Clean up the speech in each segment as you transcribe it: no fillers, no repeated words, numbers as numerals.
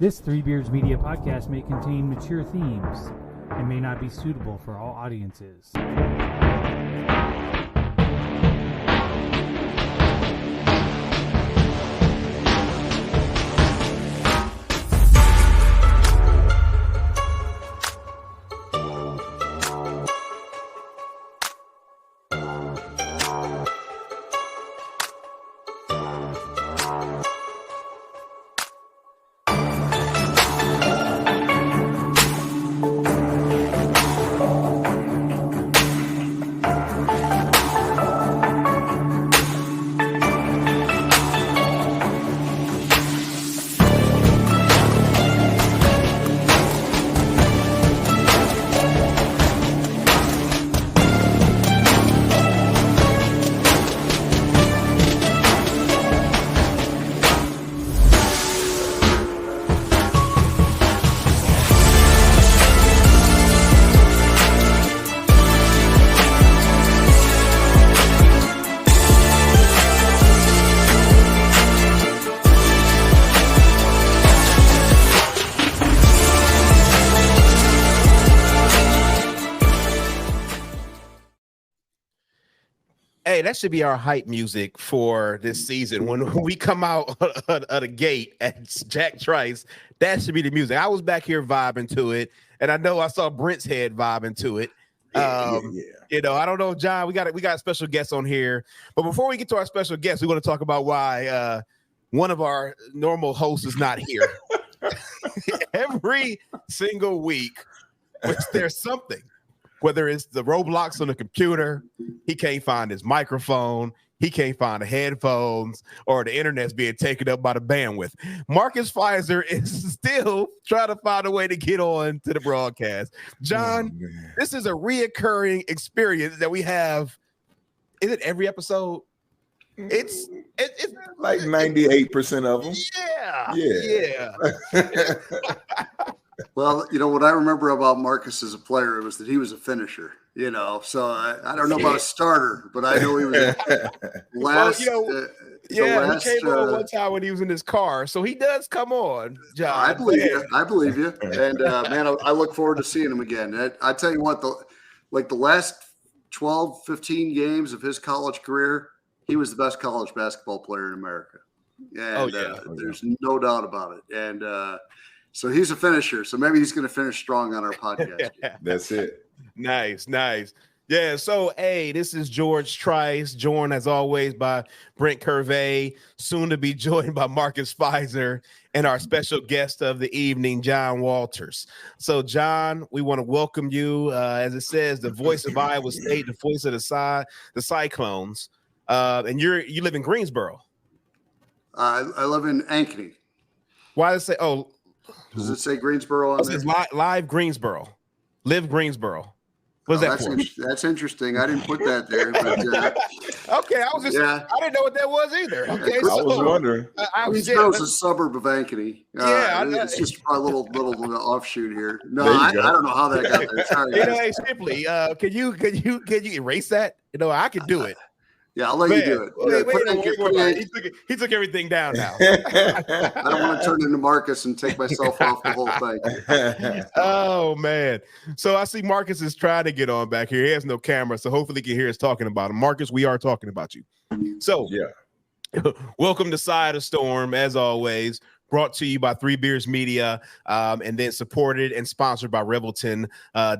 This Three Beards Media podcast may contain mature themes and may not be suitable for all audiences. Hey, that should be our hype music for this season. When we come out of the gate at Jack Trice, that should be the music. I was back here vibing to it, and I know I saw Brent's head vibing to it. You know, I don't know, John. We got special guests on here, but before we get to our special guests, we want to talk about why one of our normal hosts is not here. Every single week, there's something. Whether it's the Roblox on the computer, he can't find his microphone, he can't find the headphones, or the internet's being taken up by the bandwidth. Marcus Fizer is still trying to find a way to get on to the broadcast. John, this is a reoccurring experience that we have. Is it every episode? It's like 98% of them. Yeah. Well, you know, what I remember about Marcus as a player was that he was a finisher, you know. So I don't know about a starter, but I know he was last. He came on one time when he was in his car. So he does come on, John. I believe you. I believe you. And, man, I look forward to seeing him again. I tell you what, the last 12, 15 games of his college career, he was the best college basketball player in America. And there's no doubt about it. And so he's a finisher. So maybe he's going to finish strong on our podcast. That's it. Nice. Yeah, so, hey, this is George Trice, joined, as always, by Brent Curvey, soon to be joined by Marcus Fizer, and our special guest of the evening, John Walters. So, John, we want to welcome you. As it says, the voice of Iowa State, the voice of the Cyclones. And you live in Greensboro. I live in Ankeny. Why does it say, does it say Greensboro on there? It says live Greensboro. Live Greensboro. What's that for? That's interesting. I didn't put that there. But, okay, I didn't know what that was either. Okay, I was wondering. Greensboro's a suburb of Ankeny. It's just a little offshoot here. No, I don't know how that got there. Sorry, hey, simply, can you erase that? You know, I can do it. Yeah, I'll let you do it. He took everything down now. I don't want to turn into Marcus and take myself off the whole thing. Oh, man. So I see Marcus is trying to get on back here. He has no camera, so hopefully he can hear us talking about him. Marcus, we are talking about you. So, welcome to Side of Storm, as always. Brought to you by Three Beards Media, and then supported and sponsored by Revelton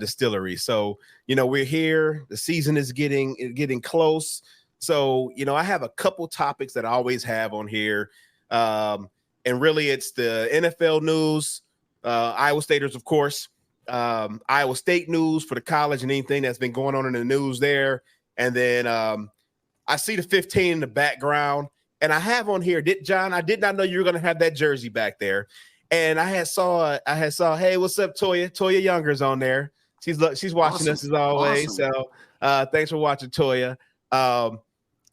Distillery. So, you know, we're here. The season is getting close. So, you know, I have a couple topics that I always have on here. And really, it's the NFL news, Iowa Staters, of course, Iowa State news for the college and anything that's been going on in the news there. And then I see the 15 in the background. And I have on here, John, I did not know you were going to have that jersey back there. And I had saw, hey, what's up, Toya? Toya Younger's on there. She's watching us as always. Awesome. So thanks for watching, Toya.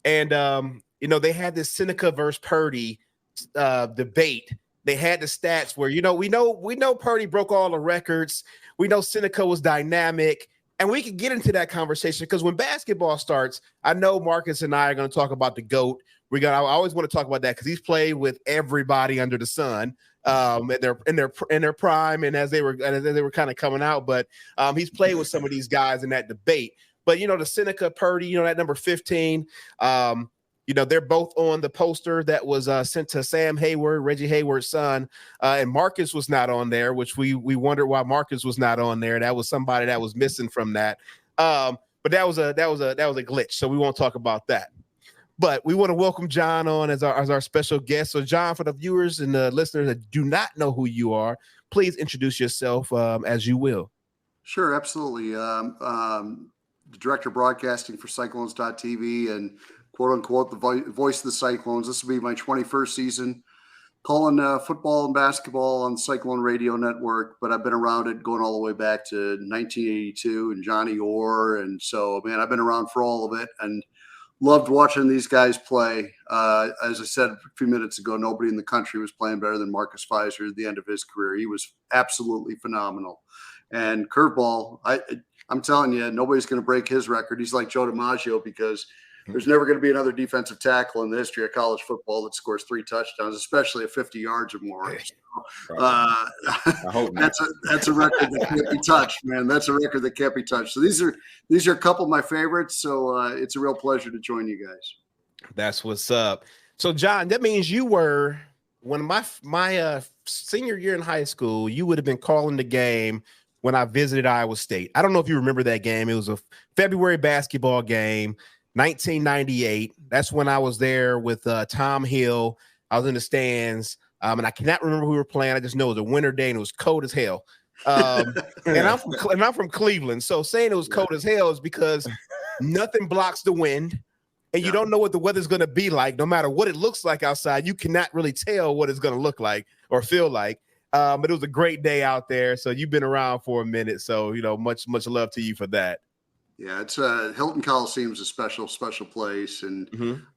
You know, they had this Seneca versus Purdy debate. They had the stats where, you know, we know Purdy broke all the records. We know Seneca was dynamic, and we can get into that conversation because when basketball starts, I know Marcus and I are going to talk about the GOAT. I always want to talk about that because he's played with everybody under the sun. in their prime and as they were kind of coming out. But he's played with some of these guys in that debate. But the Seneca Purdy, that number 15. They're both on the poster that was sent to Sam Hayward, Reggie Hayward's son, and Marcus was not on there, which we wondered why Marcus was not on there. That was somebody that was missing from that. But that was a glitch, so we won't talk about that. But we want to welcome John on as our special guest. So, John, for the viewers and the listeners that do not know who you are, please introduce yourself as you will. Sure, absolutely. The director of broadcasting for Cyclones.tv and quote unquote the voice of the Cyclones. This will be my 21st season calling football and basketball on the Cyclone Radio Network, but I've been around it going all the way back to 1982 and Johnny Orr. And so, man, I've been around for all of it and loved watching these guys play. As I said a few minutes ago, nobody in the country was playing better than Marcus Fizer at the end of his career. He was absolutely phenomenal. And curveball, I'm telling you, nobody's going to break his record. He's like Joe DiMaggio because there's never going to be another defensive tackle in the history of college football that scores 3 touchdowns, especially at 50 yards or more. I hope that's a record that can't be touched, man. That's a record that can't be touched. So these are a couple of my favorites. So it's a real pleasure to join you guys. That's what's up. So, John, that means you were when my senior year in high school. You would have been calling the game when I visited Iowa State. I don't know if you remember that game. It was a February basketball game. 1998. That's when I was there with Tom Hill. I was in the stands, and I cannot remember who we were playing. I just know it was a winter day and it was cold as hell. And I'm from Cleveland, so saying it was cold as hell is because nothing blocks the wind, and you don't know what the weather's going to be like. No matter what it looks like outside, you cannot really tell what it's going to look like or feel like. But it was a great day out there. So you've been around for a minute, so much love to you for that. Yeah, it's Hilton Coliseum is a special place, and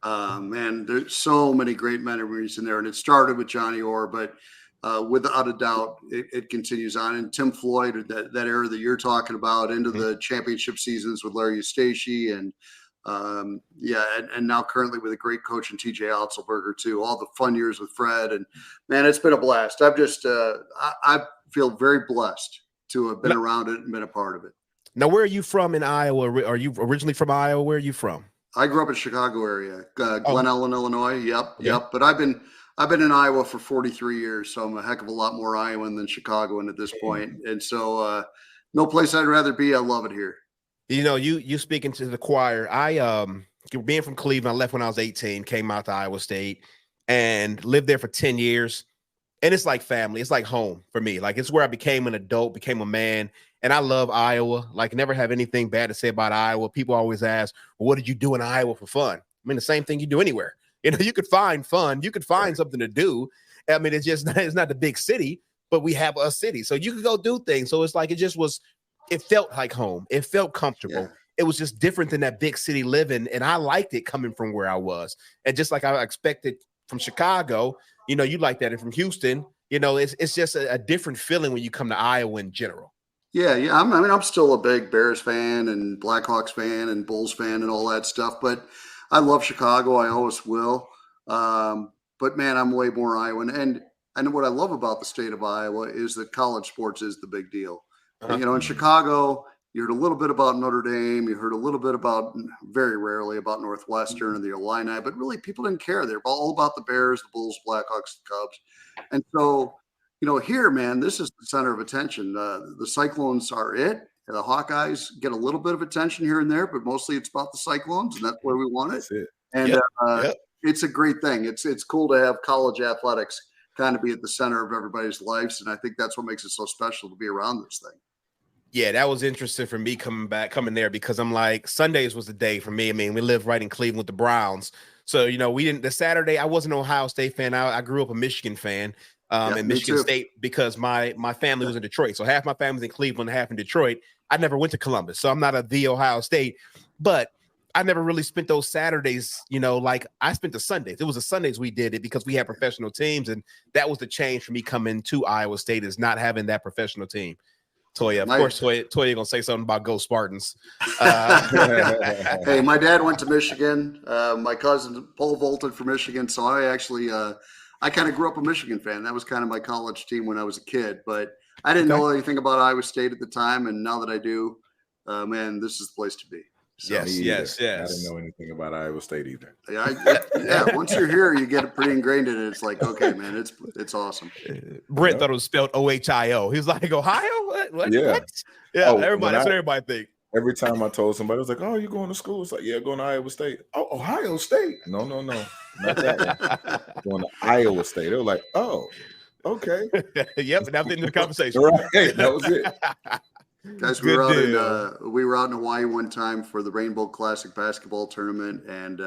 man, there's so many great memories in there. And it started with Johnny Orr, but without a doubt, it continues on. And Tim Floyd, that era that you're talking about, into the championship seasons with Larry Eustachy, and and now currently with a great coach in TJ Otzelberger too. All the fun years with Fred, and man, it's been a blast. I've just I feel very blessed to have been around it and been a part of it. Now, where are you from in Iowa? Are you originally from Iowa? Where are you from? I grew up in Chicago area, Glen Ellen, Illinois. Yep. But I've been in Iowa for 43 years, so I'm a heck of a lot more Iowan than Chicagoan at this point. And so, no place I'd rather be. I love it here. You speaking to the choir. I being from Cleveland, I left when I was 18, came out to Iowa State, and lived there for 10 years. And it's like family. It's like home for me. Like, it's where I became an adult, became a man. And I love Iowa. Like, never have anything bad to say about Iowa. People always ask, well, what did you do in Iowa for fun? I mean, the same thing you do anywhere. You could find fun. You could find something to do. I mean, it's not the big city, but we have a city. So you could go do things. So it's like, it felt like home. It felt comfortable. Yeah. It was just different than that big city living. And I liked it coming from where I was. And just like I expected from Chicago, you like that. And from Houston, it's just a different feeling when you come to Iowa in general. Yeah. I'm still a big Bears fan and Blackhawks fan and Bulls fan and all that stuff, but I love Chicago. I always will. But man, I'm way more Iowan. And what I love about the state of Iowa is that college sports is the big deal. In Chicago, you heard a little bit about Notre Dame. You heard a little bit about, very rarely, about Northwestern and the Illini, but really people didn't care. They're all about the Bears, the Bulls, Blackhawks, the Cubs. And so, here, man, this is the center of attention. The Cyclones are it. The Hawkeyes get a little bit of attention here and there, but mostly it's about the Cyclones, and that's where we want it. That's it. And it's a great thing. It's cool to have college athletics kind of be at the center of everybody's lives, and I think that's what makes it so special to be around this thing. Yeah, that was interesting for me coming there because I'm like, Sundays was the day for me. I mean, we live right in Cleveland with the Browns. So, the Saturday, I wasn't an Ohio State fan. I grew up a Michigan fan in Michigan State because my family was in Detroit. So half my family's in Cleveland, half in Detroit. I never went to Columbus. So I'm not the Ohio State, but I never really spent those Saturdays, like I spent the Sundays. It was the Sundays we did it because we had professional teams. And that was the change for me coming to Iowa State, is not having that professional team. Toya, of course, Toya gonna say something about Go Spartans. Hey, my dad went to Michigan. My cousin pole vaulted for Michigan, so I actually I kind of grew up a Michigan fan. That was kind of my college team when I was a kid, but I didn't know anything about Iowa State at the time. And now that I do, man, this is the place to be. So, yes. I didn't know anything about Iowa State either. Yeah. Once you're here, you get it pretty ingrained in it. It's like, okay, man, it's awesome. Brent thought it was spelled Ohio. He was like, Ohio? What? Yeah. What? Yeah. Everybody. That's what everybody think. Every time I told somebody, I was like, "Oh, you going to school?" It's like, "Yeah, going to Iowa State." Oh, Ohio State? No, not that one. Going to Iowa State. They were like, "Oh, okay." Yep, and that was in the conversation. Right, that was it. Guys, we were out in Hawaii one time for the Rainbow Classic basketball tournament, and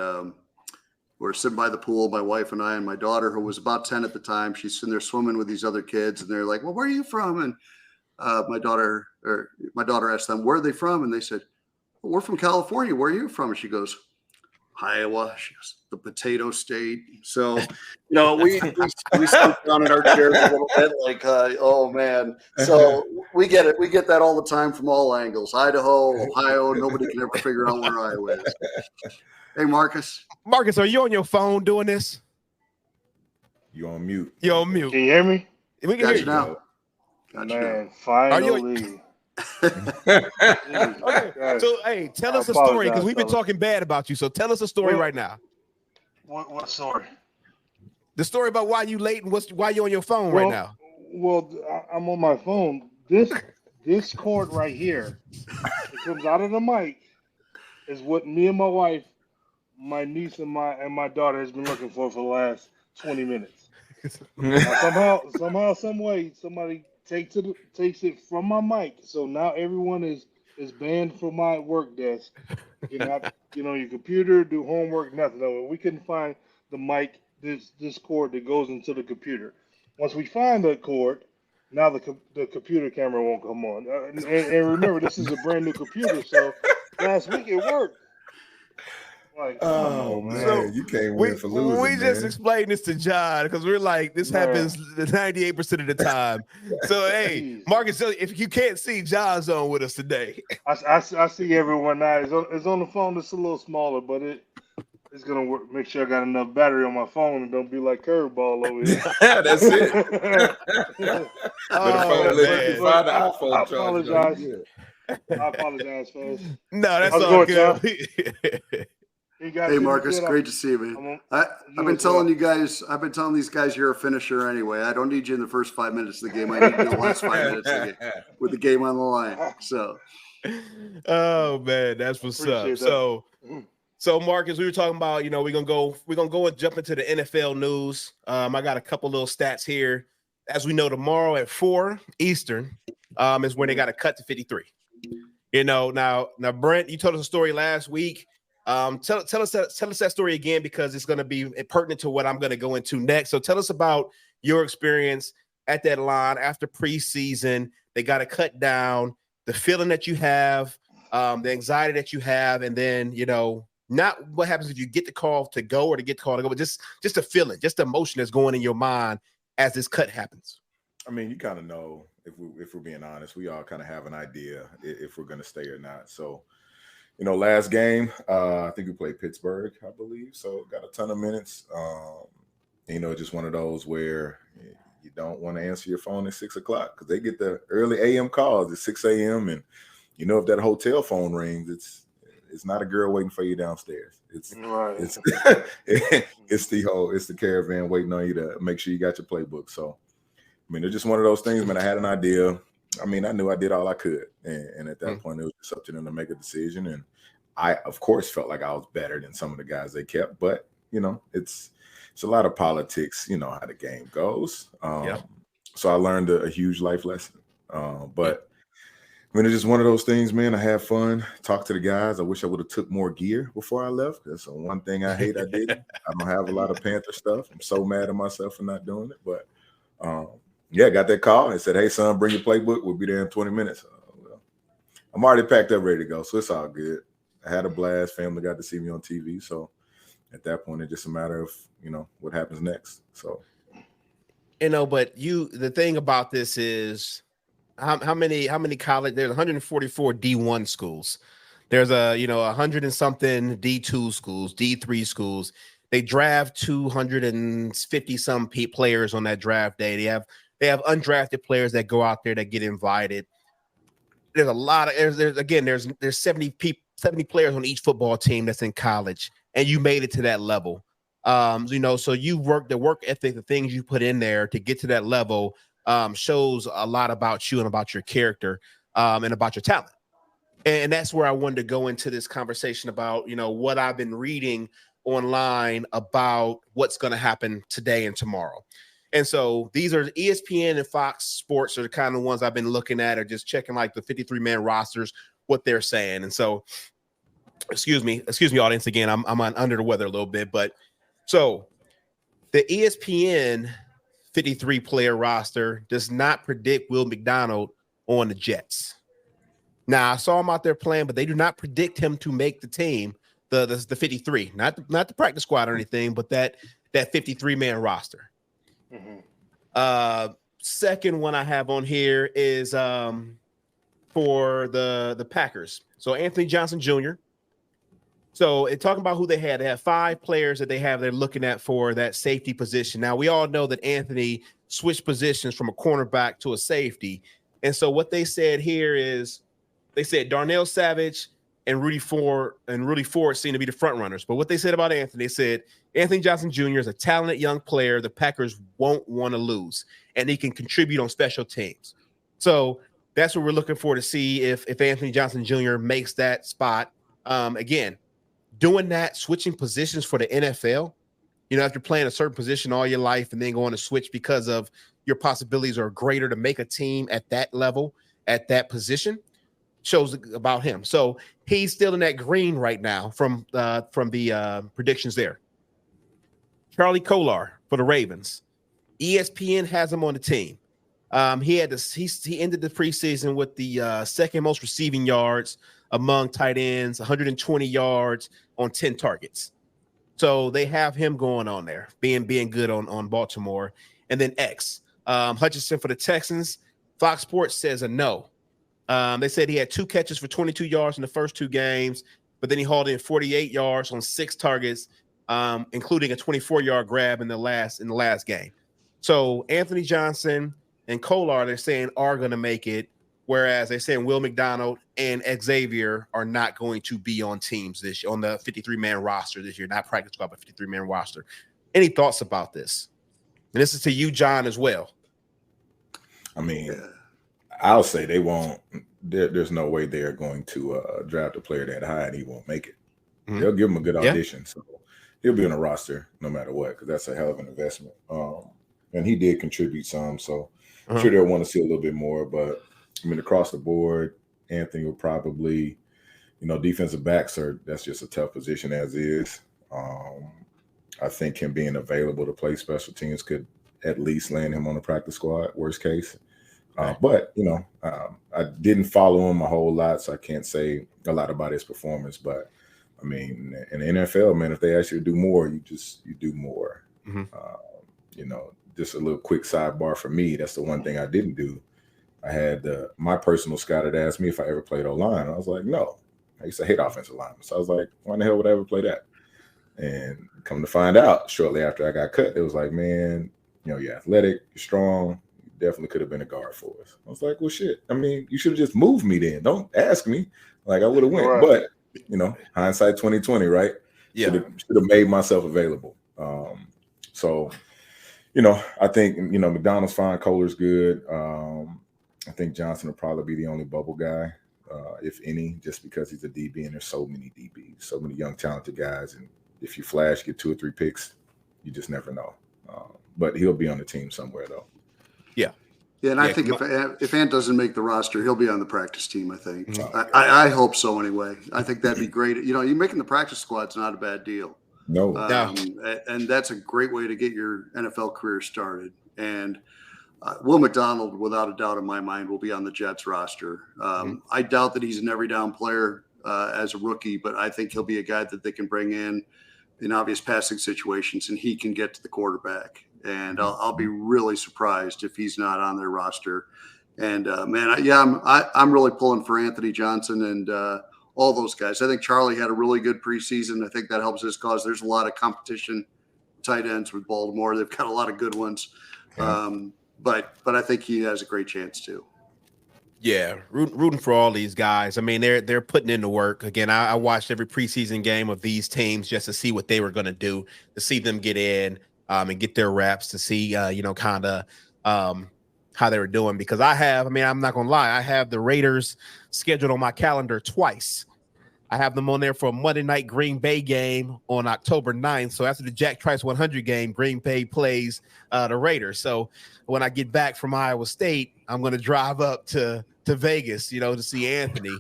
we're sitting by the pool, my wife and I, and my daughter, who was about 10 at the time. She's sitting there swimming with these other kids, and they're like, "Well, where are you from?" And my daughter asked them, "Where are they from?" And they said, "Well, we're from California. Where are you from?" And she goes, "Iowa." She goes, "The potato state." So, we sit down in our chairs a little bit like, oh man. So we get it. We get that all the time from all angles. Idaho, Ohio. Nobody can ever figure out where Iowa is. Hey, Marcus. Marcus, are you on your phone doing this? You on mute. You're on mute. Can you hear me? We can hear you now. Man, finally. Okay. So, hey, tell us a story because we've been talking bad about you. So, tell us a story right now. What story? The story about why you late and why you on your phone right now. Well, I'm on my phone. This cord right here, it comes out of the mic, is what me and my wife, my niece, and my daughter has been looking for the last 20 minutes. Somehow, some way, somebody takes it from my mic, so now everyone is banned from my work desk. You cannot, your computer, do homework, nothing. No, we couldn't find the mic, this cord that goes into the computer. Once we find that cord, now the computer camera won't come on. And remember, this is a brand new computer, so last week it worked. Like, oh man, so you can't win for losing. We just explained this to John because we're like, this happens 98% of the time. So hey, Marcus, if you can't see, John's on with us today. I see everyone now. It's on the phone. It's a little smaller, but it's gonna work. Make sure I got enough battery on my phone and don't be like curveball over here. That's it. I apologize. I apologize, folks. No, that's all good. Hey Marcus, great to see you, man. I've been telling these guys you're a finisher anyway. I don't need you in the first 5 minutes of the game. I need you in the last 5 minutes of the game with the game on the line. So, oh man, that's what's up. That. So Marcus, we were talking about, we're gonna go and jump into the NFL news. I got a couple little stats here. As we know, tomorrow at 4 Eastern is when they got to cut to 53. Now Brent, you told us a story last week. Tell us that story again because it's going to be pertinent to what I'm going to go into next. So tell us about your experience at that line after preseason. They got to cut down, the feeling that you have, the anxiety that you have, and then not what happens if you get the call to go or to get the call to go, but just a feeling, just the emotion that's going in your mind as this cut happens. I mean, you kind of know if we're being honest, we all kind of have an idea if we're going to stay or not. So. Last game, I think we played Pittsburgh, I believe. So got a ton of minutes. Just one of those where you don't want to answer your phone at 6 o'clock because they get the early AM calls at 6 a.m. And if that hotel phone rings, it's not a girl waiting for you downstairs. It's the caravan waiting on you to make sure you got your playbook. So it's just one of those things, man. I had an idea. I knew I did all I could. And at that point, it was just up to them to make a decision. And I, of course, felt like I was better than some of the guys they kept. But, it's a lot of politics, how the game goes. So I learned a huge life lesson. But it's just one of those things, man. I had fun, talked to the guys. I wish I would have took more gear before I left. That's the one thing I hate I didn't. I don't have a lot of Panther stuff. I'm so mad at myself for not doing it. But, got that call and said, "Hey, son, bring your playbook. We'll be there in 20 minutes." I'm already packed up, ready to go, so it's all good. I had a blast. Family got to see me on TV, so at that point, it's just a matter of what happens next. So, but the thing about this is how many college? There's 144 D1 schools. There's 100 and something D2 schools, D3 schools. They draft 250 some players on that draft day. They have undrafted players that go out there that get invited. There's a lot of there's 70 players on each football team that's in college, and you made it to that level. So you work the work ethic, the things you put in there to get to that level shows a lot about you and about your character and about your talent. And that's where I wanted to go into this conversation about, what I've been reading online about what's going to happen today and tomorrow. And so these are ESPN and Fox Sports are the kind of ones I've been looking at, or just checking like the 53-man rosters, what they're saying. And so, excuse me, audience. Again, I'm under the weather a little bit, but so the ESPN 53-player roster does not predict Will McDonald on the Jets. Now, I saw him out there playing, but they do not predict him to make the team, the 53, not the practice squad or anything, but that 53-man roster. Mm-hmm. Second one I have on here is for the Packers. So Anthony Johnson Jr. So talking about who they have 5 players that they're looking at for that safety position. Now, we all know that Anthony switched positions from a cornerback to a safety. And so what they said here is, they said Darnell Savage and Rudy Ford seem to be the front runners. But what they said about Anthony, they said Anthony Johnson Jr. is a talented young player the Packers won't want to lose, and he can contribute on special teams. So that's what we're looking for, to see if Anthony Johnson Jr. makes that spot. Again, doing that, switching positions for the NFL, if you're playing a certain position all your life and then going to switch because of your possibilities are greater to make a team at that level, at that position, shows about him. So he's still in that green right now from the predictions there. Charlie Kolar for the Ravens. ESPN has him on the team. He ended the preseason with the second most receiving yards among tight ends, 120 yards on 10 targets. So they have him going on there, being good on Baltimore. And then Hutchinson for the Texans. Fox Sports says a no. They said he had 2 catches for 22 yards in the first 2 games, but then he hauled in 48 yards on 6 targets, including a 24-yard grab in the last game. So Anthony Johnson and Kolar, they're saying, are going to make it, whereas they're saying Will McDonald and Xavier are not going to be on teams this year, on the 53-man roster this year, not practice squad, but 53-man roster. Any thoughts about this? And this is to you, John, as well. I mean, I'll say they won't. There's no way they're going to draft a player that high and he won't make it. Mm-hmm. They'll give him a good audition, so he'll be on the roster no matter what, because that's a hell of an investment. And he did contribute some, so I'm sure they'll want to see a little bit more. But I mean, across the board, Anthony will probably, defensive backs that's just a tough position as is. I think him being available to play special teams could at least land him on the practice squad, worst case. But I didn't follow him a whole lot, so I can't say a lot about his performance. But I mean, in the NFL, man, if they ask you to do more, you do more. Mm-hmm. Just a little quick sidebar for me. That's the one thing I didn't do. I had my personal scout had asked me if I ever played O-line. I was like, no. I used to hate offensive linemen. So I was like, why in the hell would I ever play that? And come to find out, shortly after I got cut, it was like, man, you're athletic, you're strong. Definitely could have been a guard for us. I was like, well, shit. I mean, you should have just moved me then. Don't ask me. Like, I would have went. Right. But, hindsight 2020, right? Yeah. Should have made myself available. So, I think, McDonald's fine. Kolar's good. I think Johnson will probably be the only bubble guy, if any, just because he's a DB and there's so many DBs, so many young, talented guys. And if you flash, get 2 or 3 picks, you just never know. But he'll be on the team somewhere, though. Yeah, and I think if Ant doesn't make the roster, he'll be on the practice team, I think. I hope so anyway. I think that'd be great. You making the practice squad's not a bad deal. No. And that's a great way to get your NFL career started. And Will McDonald, without a doubt in my mind, will be on the Jets roster. I doubt that he's an every down player as a rookie, but I think he'll be a guy that they can bring in obvious passing situations, and he can get to the quarterback. And I'll be really surprised if he's not on their roster. And I'm really pulling for Anthony Johnson and all those guys. I think Charlie had a really good preseason. I think that helps his cause. There's a lot of competition tight ends with Baltimore. They've got a lot of good ones. But I think he has a great chance too. Yeah, rooting for all these guys. I mean, they're putting in the work. Again, I watched every preseason game of these teams just to see what they were going to do, to see them get in and get their reps, to see kind of how they were doing. Because I'm not going to lie, I have the Raiders scheduled on my calendar twice. I have them on there for a Monday night Green Bay game on October 9th. So after the Jack Trice 100 game, Green Bay plays the Raiders. So when I get back from Iowa State, I'm going to drive up to Vegas, to see Anthony.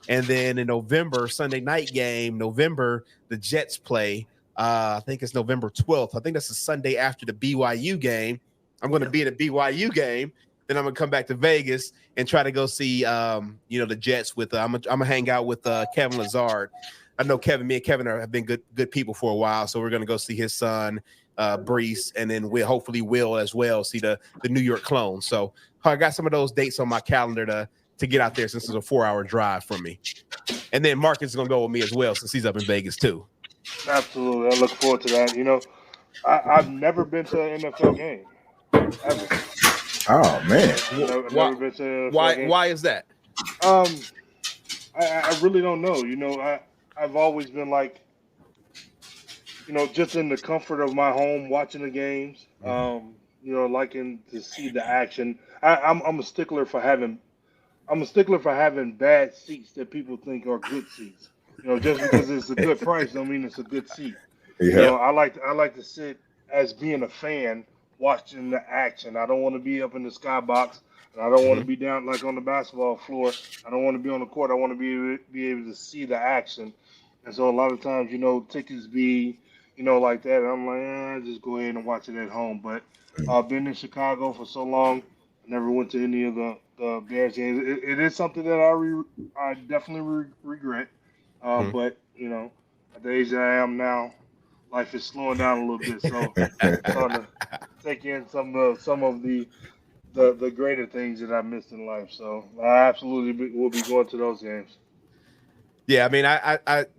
And then in November, Sunday night game, the Jets play. I think it's November 12th. I think that's the Sunday after the BYU game. I'm going to be at a BYU game. Then I'm going to come back to Vegas and try to go see, the Jets with, I'm going to hang out with Kevin Lazard. I know me and Kevin have been good people for a while. So we're going to go see his son, Brees, and then hopefully Will as well, see the New York Clones. So I got some of those dates on my calendar to get out there since it's a 4-hour drive from me. And then Marcus is going to go with me as well since he's up in Vegas too. Absolutely. I look forward to that. I've never been to an NFL game. Ever. Oh, man. Never been to an NFL game. Why is that? I really don't know. I've always been like, just in the comfort of my home watching the games, liking to see the action. I'm a stickler for having bad seats that people think are good seats. Just because it's a good price don't mean it's a good seat. Yeah. I like to sit as being a fan watching the action. I don't want to be up in the skybox, and I don't want to be down like on the basketball floor. I don't want to be on the court. I want to be able to see the action. And so a lot of times, tickets be, like that. And I'm like, just go ahead and watch it at home. But I've been in Chicago for so long. I never went to any of the Bears games. It is something that I definitely regret. But, at the age that I am now, life is slowing down a little bit. So I'm trying to take in some of the greater things that I missed in life. So I absolutely will be going to those games. Yeah, I mean,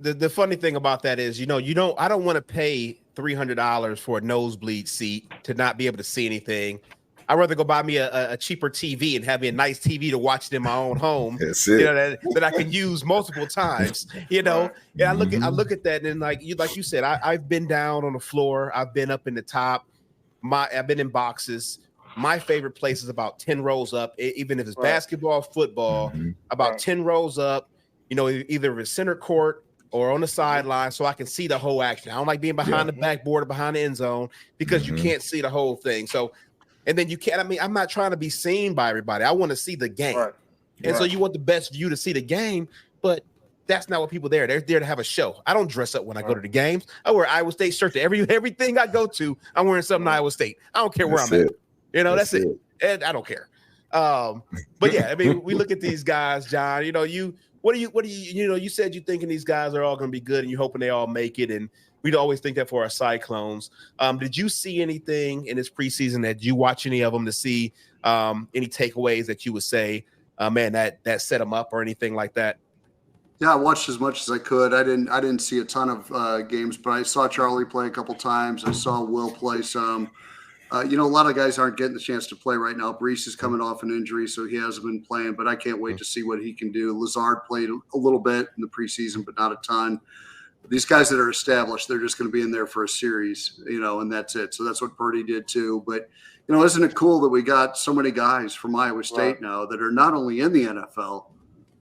the funny thing about that is, I don't want to pay $300 for a nosebleed seat to not be able to see anything. I'd rather go buy me a cheaper TV and have me a nice TV to watch it in my own home. That's it. That I can use multiple times. And I look at that, and like you said, I've been down on the floor. I've been up in the top. I've been in boxes. My favorite place is about 10 rows up, even if it's basketball, football, about 10 rows up. Either in center court or on the sideline, so I can see the whole action. I don't like being behind the backboard or behind the end zone because you can't see the whole thing. So. And then you can't. I mean, I'm not trying to be seen by everybody. I want to see the game, and so you want the best view to see the game. But that's not what people there. They're there to have a show. I don't dress up when I go to the games. I wear Iowa State shirt to everything I go to. I'm wearing something Iowa State. I don't care where I'm at. That's it. And I don't care. But yeah, I mean, we look at these guys, John. You said you're thinking these guys are all going to be good, and you're hoping they all make it, and we'd always think that for our Cyclones. Did you see anything in this preseason? Did you watch any of them to see any takeaways that you would say, man, that set them up or anything like that? Yeah, I watched as much as I could. I didn't see a ton of games, but I saw Charlie play a couple times. I saw Will play some. A lot of guys aren't getting the chance to play right now. Brees is coming off an injury, so he hasn't been playing, but I can't wait to see what he can do. Lazard played a little bit in the preseason, but not a ton. These guys that are established, they're just going to be in there for a series, and that's it. So that's what Purdy did too. But, isn't it cool that we got so many guys from Iowa State now that are not only in the NFL,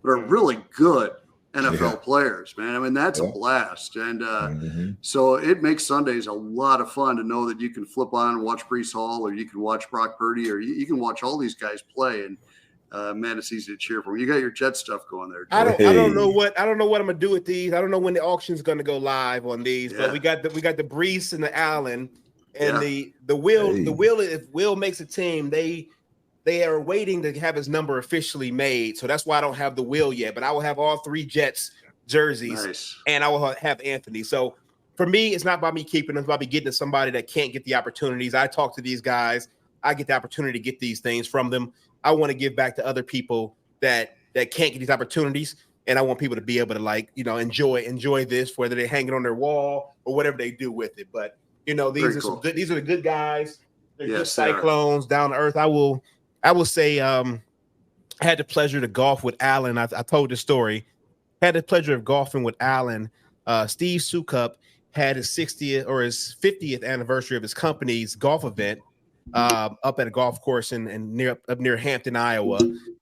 but are really good NFL players, man. I mean, that's a blast. And so it makes Sundays a lot of fun to know that you can flip on and watch Brees Hall, or you can watch Brock Purdy, or you can watch all these guys play. And man, it's easy to cheer for. You got your Jet stuff going there. I don't know what I'm gonna do with these. I don't know when the auction's gonna go live on these, but we got the Brees and the Allen and the Will. The Will, if Will makes a team, they are waiting to have his number officially made. So that's why I don't have the Will yet. But I will have all 3 Jets jerseys, and I will have Anthony. So for me, it's not about me keeping them. It's about me getting to somebody that can't get the opportunities. I talk to these guys. I get the opportunity to get these things from them. I want to give back to other people that can't get these opportunities. and I want people to be able to like, you know, enjoy this, whether they hang it on their wall or whatever they do with it. But you know, these are some good. These are the good guys. They're good Cyclones, down to earth. I will say, I had the pleasure to golf with Alan. I told the story. Had the pleasure of golfing with Alan. Steve Sukup had his 60th or his 50th anniversary of his company's golf event up at a golf course in near Hampton, Iowa.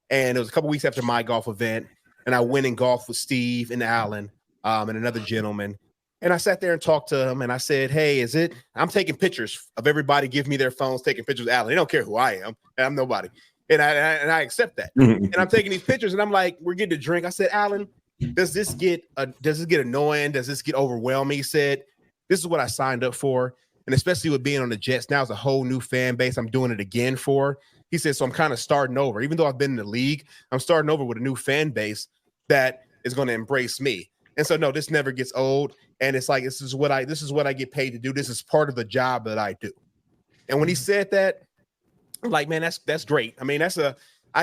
And it was a couple weeks after my golf event. And I went and golfed with Steve and Alan and another gentleman. And I sat there and talked to him. And I said, hey, I'm taking pictures of everybody giving me their phones, taking pictures of Alan. They don't care who I am. I'm nobody. And I accept that. And I'm taking these pictures and I'm like, we're getting a drink. I said, Alan, does this get annoying? Does this get overwhelming? He said, this is what I signed up for. And especially with being on the Jets, now it's a whole new fan base I'm doing it again for. He said, so I'm kind of starting over. Even though I've been in the league, I'm starting over with a new fan base that is going to embrace me. And so, no, this never gets old. And it's like, this is what I get paid to do. This is part of the job that I do. And when he said that, I'm like, man, that's great. I mean, I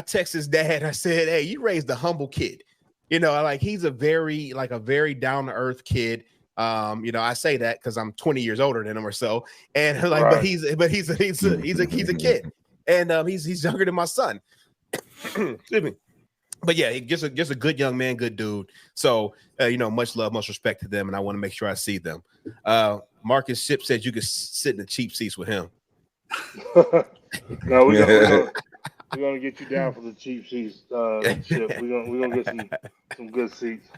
text his dad. I said, hey, you raised a humble kid. You know, like he's a very down to earth kid. You know, I say that because I'm 20 years older than him or so. And like, right. but he's a kid. And he's younger than my son. Excuse me. But yeah, just a good young man, good dude. So you know, much love, much respect to them, and I want to make sure I see them. Marcus Ship said you could sit in the cheap seats with him. No, we're gonna get you down for the cheap seats. Ship. We're gonna get some good seats.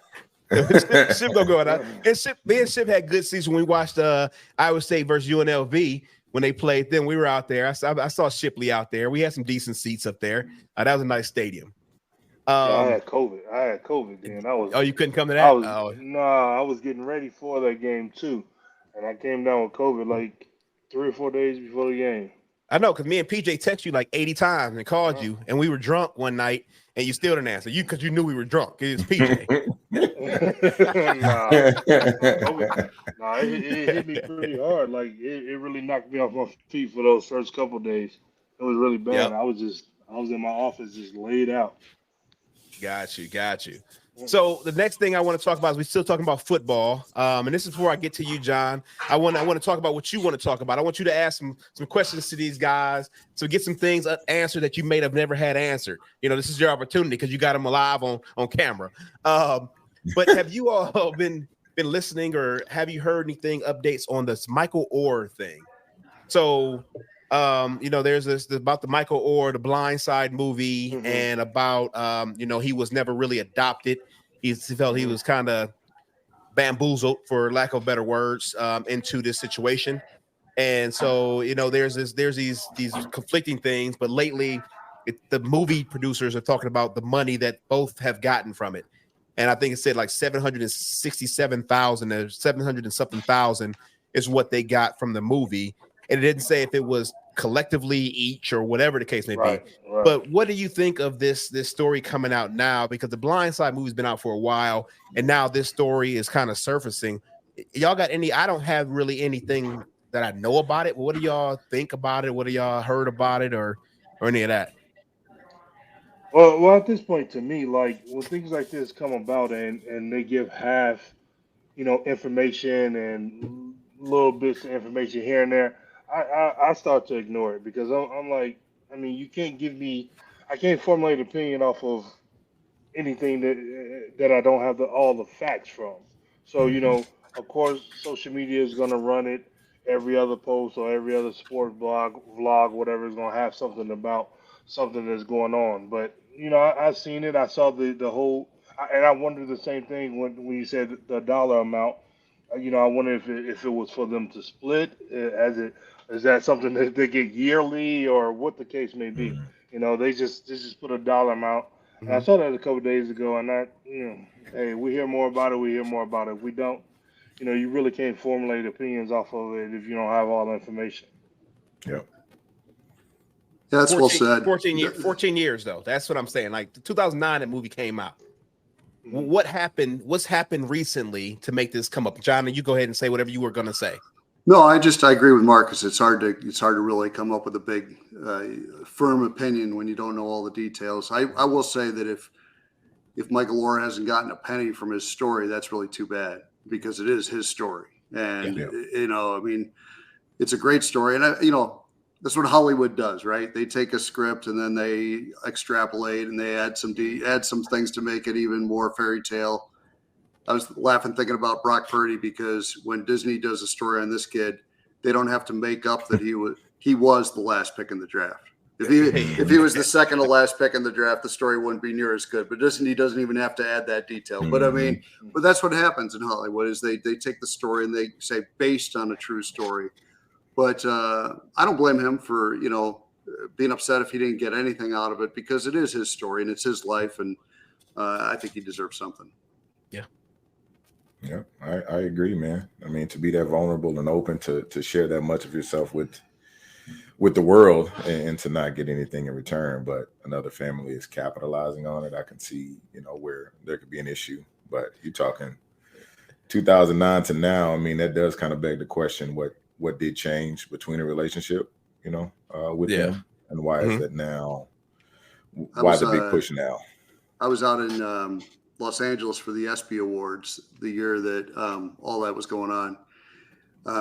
Ship gonna go out. And me and Ship had good seats when we watched Iowa State versus UNLV. When they played, then we were out there. I saw Shipley out there. We had some decent seats up there. That was a nice stadium. I had COVID then. Oh, you couldn't come to that? I was getting ready for that game too. And I came down with COVID like 3 or 4 days before the game. I know, because me and PJ texted you like 80 times and called you, and we were drunk one night, and you still didn't answer. Because you knew we were drunk. It's PJ. It hit me pretty hard. Like it really knocked me off my feet for those first couple of days. It was really bad. Yep. I was in my office just laid out. Got you. So the next thing I want to talk about is we're still talking about football. And this is before I get to you, John. I want to talk about what you want to talk about. I want you to ask some questions to these guys to get some things answered that you may have never had answered. You know, this is your opportunity because you got them alive on camera. But have you all been listening, or have you heard anything updates on this Michael Oher thing? So you know, there's this about the Michael Oher, the Blind Side movie, and about you know, he was never really adopted. He felt he was kind of bamboozled, for lack of better words, into this situation. And so, you know, there's these conflicting things. But lately, the movie producers are talking about the money that both have gotten from it. And I think it said like 767,000 or 700 and something thousand is what they got from the movie. And it didn't say if it was collectively each or whatever the case may be. Right. But what do you think of this story coming out now? Because the Blind Side movie's been out for a while, and now this story is kind of surfacing. Y'all got any? I don't have really anything that I know about it. What do y'all think about it? What do y'all heard about it, or any of that? Well, at this point, to me, like when things like this come about and they give half, you know, information and little bits of information here and there, I start to ignore it, because I'm like, I mean, you can't give me, I can't formulate an opinion off of anything that I don't have all the facts from. So, you know, of course, social media is going to run it. Every other post or every other sports blog, vlog, whatever, is going to have something about something that's going on. But, you know, I seen it. I saw the whole, and I wondered the same thing when you said the dollar amount. You know, I wonder if it was for them to split, is that something that they get yearly, or what the case may be. Mm-hmm. You know, they just put a dollar amount. Mm-hmm. And I saw that a couple of days ago, and you know, hey, we hear more about it. If we don't, you know, you really can't formulate opinions off of it if you don't have all the information. Yeah. That's well said. 14 years though. That's what I'm saying. Like 2009, that movie came out. What happened? What's happened recently to make this come up? John, you go ahead and say whatever you were going to say. No, I agree with Marcus. It's hard to really come up with a big, firm opinion when you don't know all the details. I will say that if if Michael Oher hasn't gotten a penny from his story, that's really too bad, because it is his story. And, you know, I mean, it's a great story. And, you know, that's what Hollywood does, right? They take a script and then they extrapolate and they add some things to make it even more fairy tale. I was laughing thinking about Brock Purdy, because when Disney does a story on this kid, they don't have to make up that he was the last pick in the draft. If he was the second to last pick in the draft, the story wouldn't be near as good. But Disney doesn't even have to add that detail. But I mean, but that's what happens in Hollywood, is they take the story and they say based on a true story. But I don't blame him for, you know, being upset if he didn't get anything out of it, because it is his story and it's his life, and I think he deserves something. Yeah, I agree, man. I mean, to be that vulnerable and open to share that much of yourself with the world, and to not get anything in return, but another family is capitalizing on it, I can see, you know, where there could be an issue. But you're talking 2009 to now. I mean, that does kind of beg the question, what did change between a relationship, you know, with him, and why is it now? Why the big push now? I was out in Los Angeles for the ESPY Awards the year that all that was going on.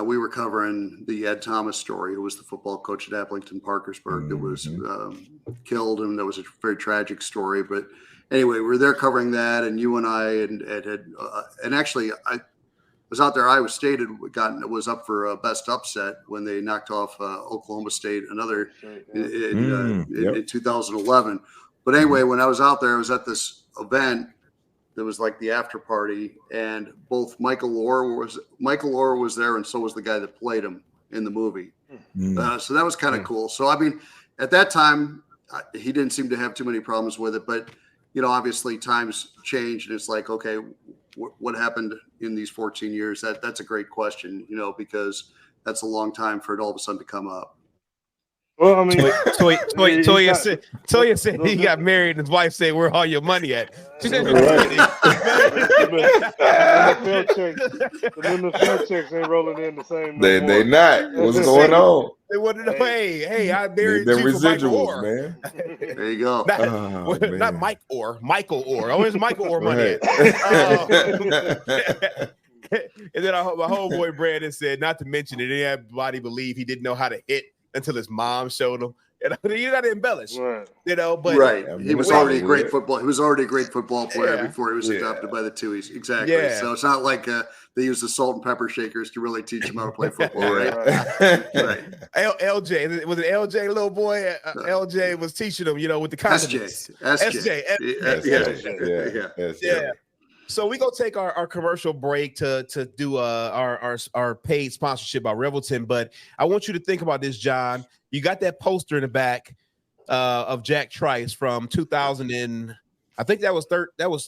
We were covering the Ed Thomas story, who was the football coach at Applington Parkersburg that was killed, and that was a very tragic story. But anyway, we were there covering that, and you and I and actually I was out there. Iowa State was up for a best upset when they knocked off Oklahoma State, another in 2011. But anyway, when I was out there, I was at this event. There was like the after party, and both Michael Oher was there, and so was the guy that played him in the movie. So that was kind of cool. So I mean, at that time, he didn't seem to have too many problems with it. But you know, obviously times change, and it's like, okay, what happened in these 14 years? That's a great question, you know, because that's a long time for it all of a sudden to come up. Well, I mean, Toya said he got married and his wife said, "Where all your money at?" She said, the NFL checks ain't rolling in the same. They not. What's going on? They wanted to know, hey, I married the you residuals, man. There you go. Not Mike Oher, Michael Oher. Oh, where's Michael Oher money at? And then my homeboy Brandon said, not to mention it, everybody believe he didn't know how to hit until his mom showed him. And you got to embellish, you know. But he was already a great football. He was already a great football player before he was adopted by the Tuies. Exactly. Yeah. So it's not like they used the salt and pepper shakers to really teach him how to play football, right? Right. LJ, was it LJ, little boy? LJ was teaching him, you know, with the condiments. SJ. Yeah. So we gonna take our commercial break to do our paid sponsorship by Revelton. But I want you to think about this, John. You got that poster in the back of Jack Trice from 2000 and I think that was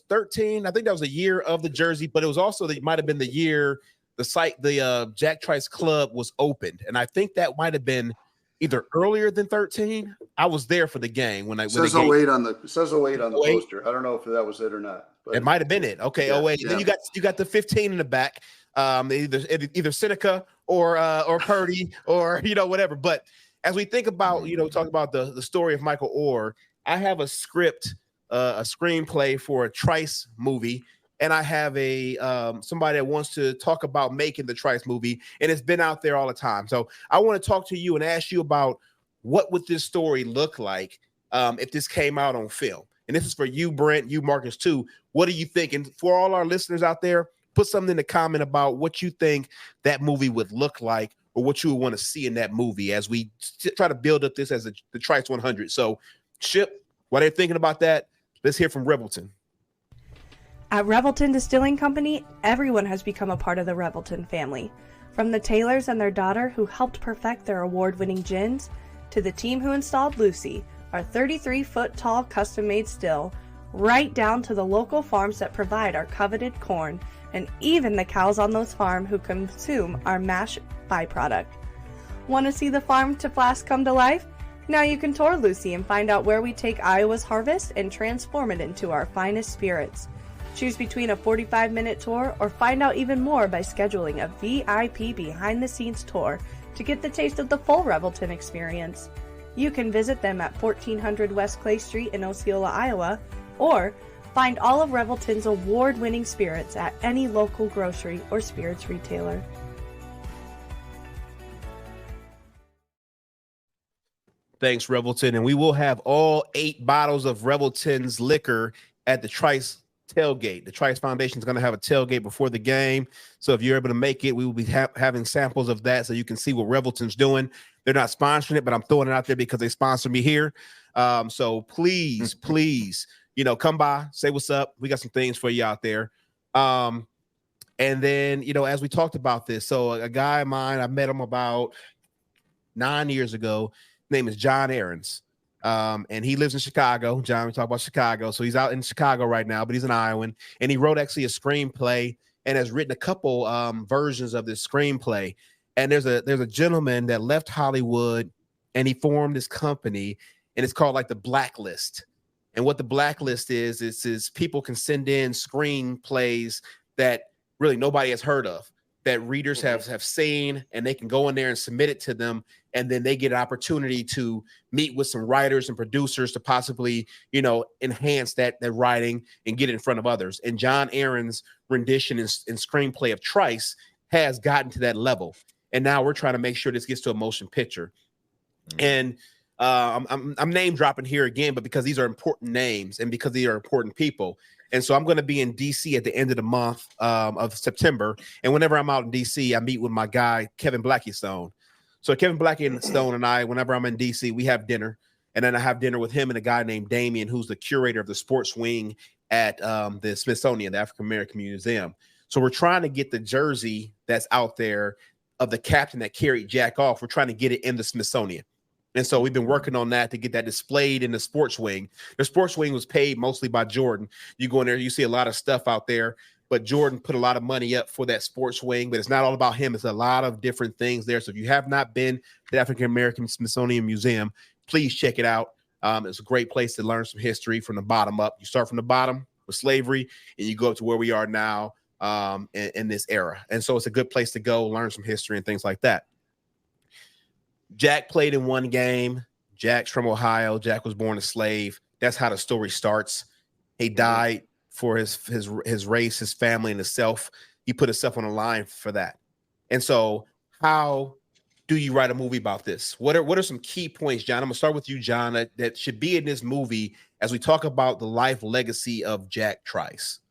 13. I think that was a year of the jersey, but it was also it might have been the year the Jack Trice Club was opened, and I think that might have been either earlier than 13. I was there for the game when says 08 on the poster. I don't know if that was it or not. But it might have been it. Okay, 08. Then you got the 15 in the back. Either Seneca or Purdy or you know whatever. But as we think about talk about the story of Michael Oher, I have a script, a screenplay for a Trice movie. And I have somebody that wants to talk about making the Trice movie, and it's been out there all the time. So I want to talk to you and ask you about what would this story look like if this came out on film. And this is for you, Brent, you, Marcus, too. What do you think? And for all our listeners out there, put something in the comment about what you think that movie would look like, or what you would want to see in that movie as we try to build up this as the Trice 100. So, Chip, while they're thinking about that, let's hear from Revelton. At Revelton Distilling Company, everyone has become a part of the Revelton family. From the Taylors and their daughter who helped perfect their award-winning gins, to the team who installed Lucy, our 33-foot-tall custom-made still, right down to the local farms that provide our coveted corn, and even the cows on those farms who consume our mash byproduct. Want to see the farm to flask come to life? Now you can tour Lucy and find out where we take Iowa's harvest and transform it into our finest spirits. Choose between a 45-minute tour or find out even more by scheduling a VIP behind-the-scenes tour to get the taste of the full Revelton experience. You can visit them at 1400 West Clay Street in Osceola, Iowa, or Find all of Revelton's award-winning spirits at any local grocery or spirits retailer. Thanks, Revelton. And we will have all 8 bottles of Revelton's liquor at the Trice tailgate. The Trice Foundation is going to have a tailgate before the game. So if you're able to make it, we will be having samples of that so you can see what Revelton's doing. They're not sponsoring it, but I'm throwing it out there because they sponsor me here. So please, come by, say what's up. We got some things for you out there. And then, as we talked about this, so a guy of mine, I met him about 9 years ago. His name is John Aarons. And he lives in Chicago. John, we talk about Chicago. So he's out in Chicago right now, but he's an Iowan. And he wrote actually a screenplay and has written a couple versions of this screenplay. And there's a gentleman that left Hollywood and he formed this company, and it's called like the Blacklist. And what the Blacklist is people can send in screenplays that really nobody has heard of, that readers have seen, and they can go in there and submit it to them. And then they get an opportunity to meet with some writers and producers to possibly, enhance that writing and get it in front of others. And John Aaron's rendition and screenplay of Trice has gotten to that level. And now we're trying to make sure this gets to a motion picture. And I'm name dropping here again, but because these are important names and because they are important people. And so I'm going to be in DC at the end of the month of September. And whenever I'm out in DC, I meet with my guy, Kevin Blackie-Stone. So Kevin Blackie-Stone and I, whenever I'm in DC, we have dinner. And then I have dinner with him and a guy named Damien, who's the curator of the sports wing at the Smithsonian, the African American Museum. So we're trying to get the jersey that's out there of the captain that carried Jack off. We're trying to get it in the Smithsonian. And so we've been working on that to get that displayed in the sports wing. The sports wing was paid mostly by Jordan. You go in there, you see a lot of stuff out there, but Jordan put a lot of money up for that sports wing, but it's not all about him. It's a lot of different things there. So if you have not been to the African American Smithsonian Museum, please check it out. It's a great place to learn some history from the bottom up. You start from the bottom with slavery and you go up to where we are now in this era. And so it's a good place to go learn some history and things like that. Jack played in one game. Jack's from Ohio. Jack was born a slave. That's how the story starts. He died for his race, his family, and himself. He put himself on the line for that. And so how do you write a movie about this? What are some key points, John? I'm going to start with you, John, that should be in this movie as we talk about the life legacy of Jack Trice.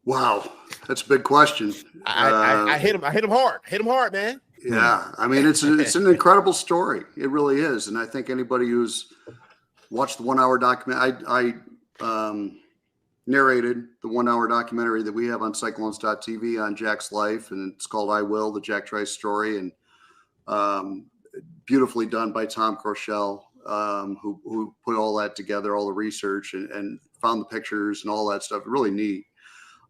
Wow, that's a big question. I hit him hard. Hit him hard, man. Yeah, I mean, it's an incredible story. It really is. And I think anybody who's watched the 1 hour documentary, I narrated the 1 hour documentary that we have on Cyclones.tv on Jack's life. And it's called I Will, the Jack Trice story. And beautifully done by Tom Crochelle, who put all that together, all the research and found the pictures and all that stuff. Really neat.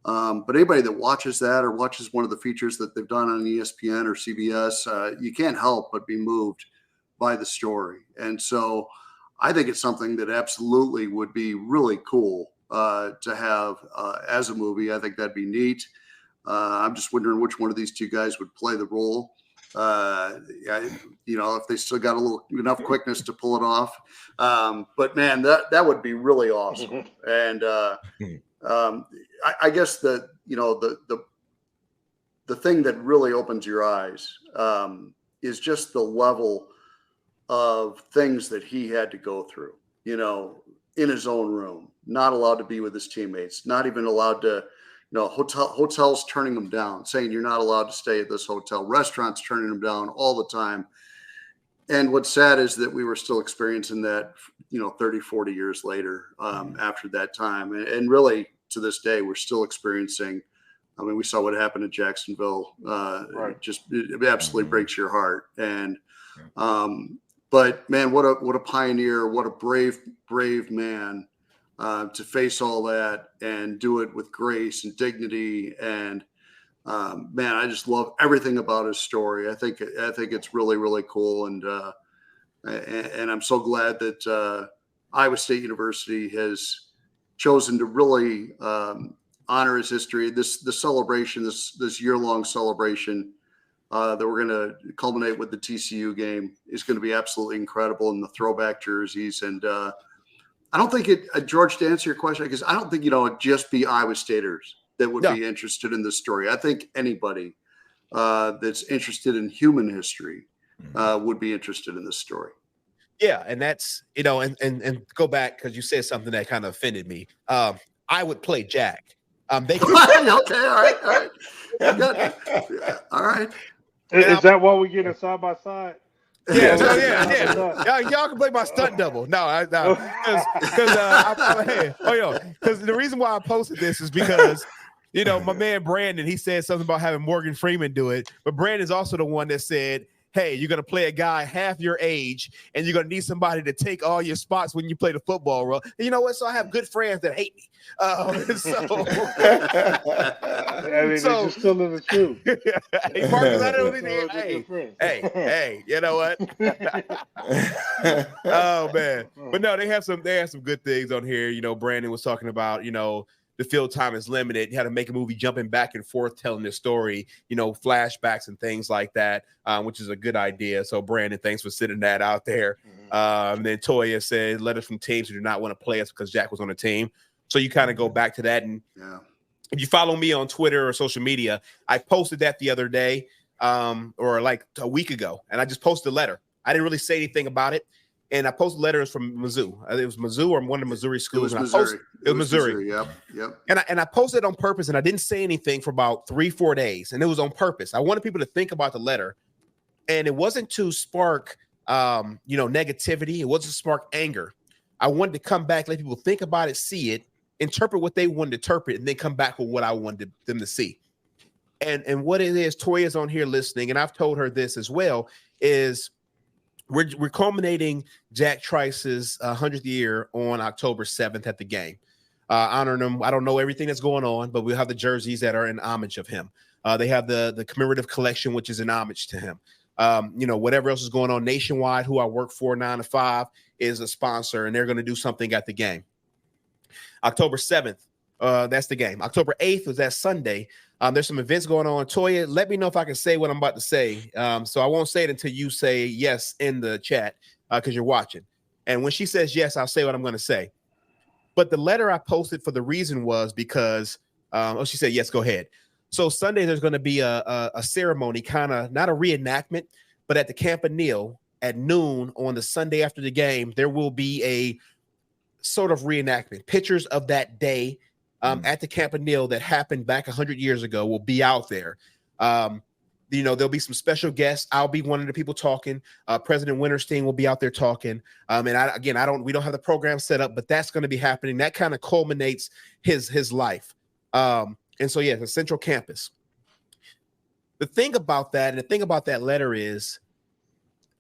But anybody that watches that or watches one of the features that they've done on ESPN or CBS, you can't help but be moved by the story. And so I think it's something that absolutely would be really cool to have as a movie. I think that'd be neat. I'm just wondering which one of these two guys would play the role. If they still got enough quickness to pull it off. But man, that would be really awesome. And I guess the thing that really opens your eyes is just the level of things that he had to go through, in his own room, not allowed to be with his teammates, not even allowed to, hotels turning him down, saying you're not allowed to stay at this hotel, restaurants turning him down all the time. And what's sad is that we were still experiencing that, 30, 40 years later after that time. And really, to this day, we're still experiencing. I mean, we saw what happened in Jacksonville. Right. It absolutely breaks your heart. And, but man, what a pioneer, what a brave man to face all that and do it with grace and dignity. And man, I just love everything about his story. I think it's really, really cool. And I'm so glad that Iowa State University has chosen to really honor his history. This celebration, this year-long celebration that we're going to culminate with the TCU game is going to be absolutely incredible, and the throwback jerseys. And I don't think George, to answer your question, because I don't think, it'd just be Iowa Staters that would be interested in this story. I think anybody that's interested in human history would be interested in this story. Yeah, and that's, and go back because you said something that kind of offended me. I would play Jack. They can- Okay, all right. Yeah, all right. Is that why we get a side by side? Yeah. Y'all can play my stunt double. Because the reason why I posted this is because my man Brandon, he said something about having Morgan Freeman do it, but Brandon's also the one that said, hey, you're going to play a guy half your age, and you're going to need somebody to take all your spots when you play the football role. And you know what? So I have good friends that hate me. It's just still in the truth. Hey, Marcus, I don't hey, you know what? Oh, man. But no, they have some good things on here. Brandon was talking about, the field time is limited. You had to make a movie jumping back and forth, telling this story, flashbacks and things like that, which is a good idea. So, Brandon, thanks for sending that out there. And then Toya said, letters from teams who do not want to play us because Jack was on the team. So you kind of go back to that. And if you follow me on Twitter or social media, I posted that the other day or like a week ago, and I just posted a letter. I didn't really say anything about it. And I posted letters from Mizzou. It was Mizzou or one of the Missouri schools. It was Missouri. Yep. And I posted it on purpose, and I didn't say anything for about 3-4 days. And it was on purpose. I wanted people to think about the letter. And it wasn't to spark, negativity. It wasn't to spark anger. I wanted to come back, let people think about it, see it, interpret what they wanted to interpret, and then come back with what I wanted them to see. And what it is, Toya's on here listening, and I've told her this as well, is we're culminating Jack Trice's 100th year on October 7th at the game, honoring him. I don't know everything that's going on, but we'll have the jerseys that are in homage of him. They have the commemorative collection, which is an homage to him. Whatever else is going on nationwide, who I work for 9 to 5 is a sponsor, and they're going to do something at the game. October 7th, that's the game. October 8th was that Sunday. There's some events going on. Toya, let me know if I can say what I'm about to say. So I won't say it until you say yes in the chat because you're watching. And when she says yes, I'll say what I'm going to say. But the letter I posted for the reason was because, she said, yes, go ahead. So Sunday, there's going to be a ceremony, kind of not a reenactment, but at the Campanile at noon on the Sunday after the game, there will be a sort of reenactment. Pictures of that day at the Campanile that happened back 100 years ago will be out there. There'll be some special guests. I'll be one of the people talking. President Winterstein will be out there talking. We don't have the program set up, but that's going to be happening. That kind of culminates his life. And so, the Central Campus. The thing about that, and the thing about that letter is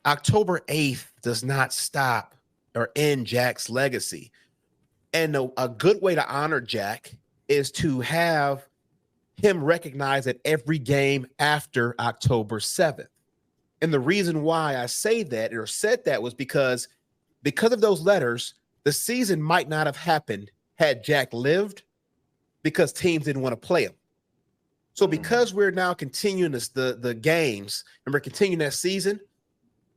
October 8th does not stop or end Jack's legacy. And a good way to honor Jack is to have him recognized at every game after October 7th. And the reason why I say that or said that was because of those letters, the season might not have happened had Jack lived because teams didn't want to play him. So because we're now continuing the games and we're continuing that season,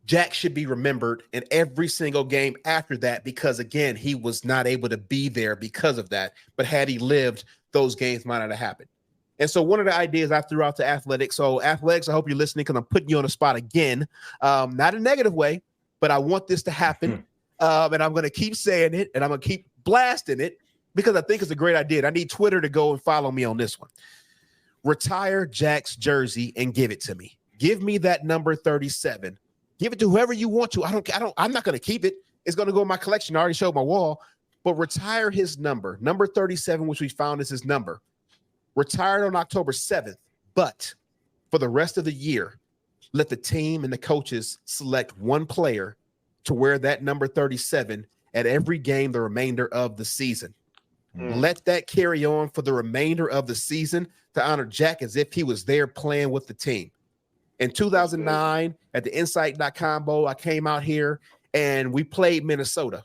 Jack should be remembered in every single game after that because, again, he was not able to be there because of that. But had he lived, those games might not have happened. And so one of the ideas I threw out to athletics. So athletics, I hope you're listening because I'm putting you on the spot again. Not a negative way, but I want this to happen. And I'm going to keep saying it and I'm going to keep blasting it because I think it's a great idea. And I need Twitter to go and follow me on this one. Retire Jack's jersey and give it to me. Give me that number 37. Give it to whoever you want to. I'm not going to keep it. It's going to go in my collection. I already showed my wall, but retire his number 37, which we found is his number. Retired on October 7th, but for the rest of the year, let the team and the coaches select one player to wear that number 37 at every game the remainder of the season. Let that carry on for the remainder of the season to honor Jack as if he was there playing with the team. In 2009, at the Insight.com Bowl, I came out here and we played Minnesota,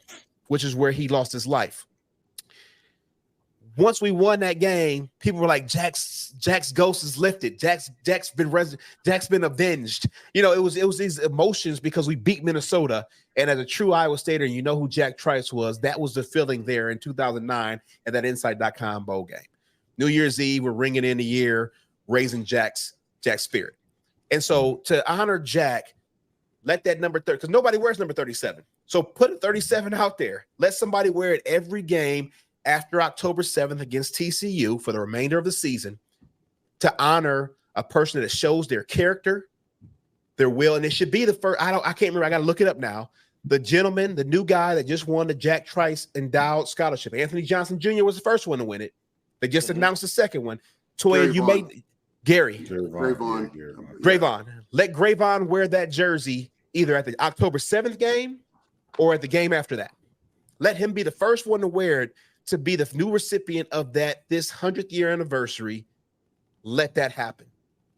which is where he lost his life. once we won that game, people were like, Jack's ghost is lifted. Jack's been avenged. You know, it was these emotions because we beat Minnesota. And as a true Iowa Stater, you know who Jack Trice was. That was the feeling there in 2009 at that Insight.com bowl game. New Year's Eve, we're ringing in the year, raising Jack's spirit. And so to honor Jack, let that number 30, because nobody wears number 37. So put a 37 out there. Let somebody wear it every game after October 7th against TCU for the remainder of the season to honor a person that shows their character, their will. And it should be the first. I can't remember. I got to look it up now. The gentleman, the new guy that just won the Jack Trice Endowed Scholarship, Anthony Johnson Jr. was the first one to win it. They just announced the second one. Toya, you made Gary Grayvon. Let Grayvon wear that jersey either at the October 7th game or at the game after that. Let him be the first one to wear it to be the new recipient of this 100th year anniversary. Let that happen.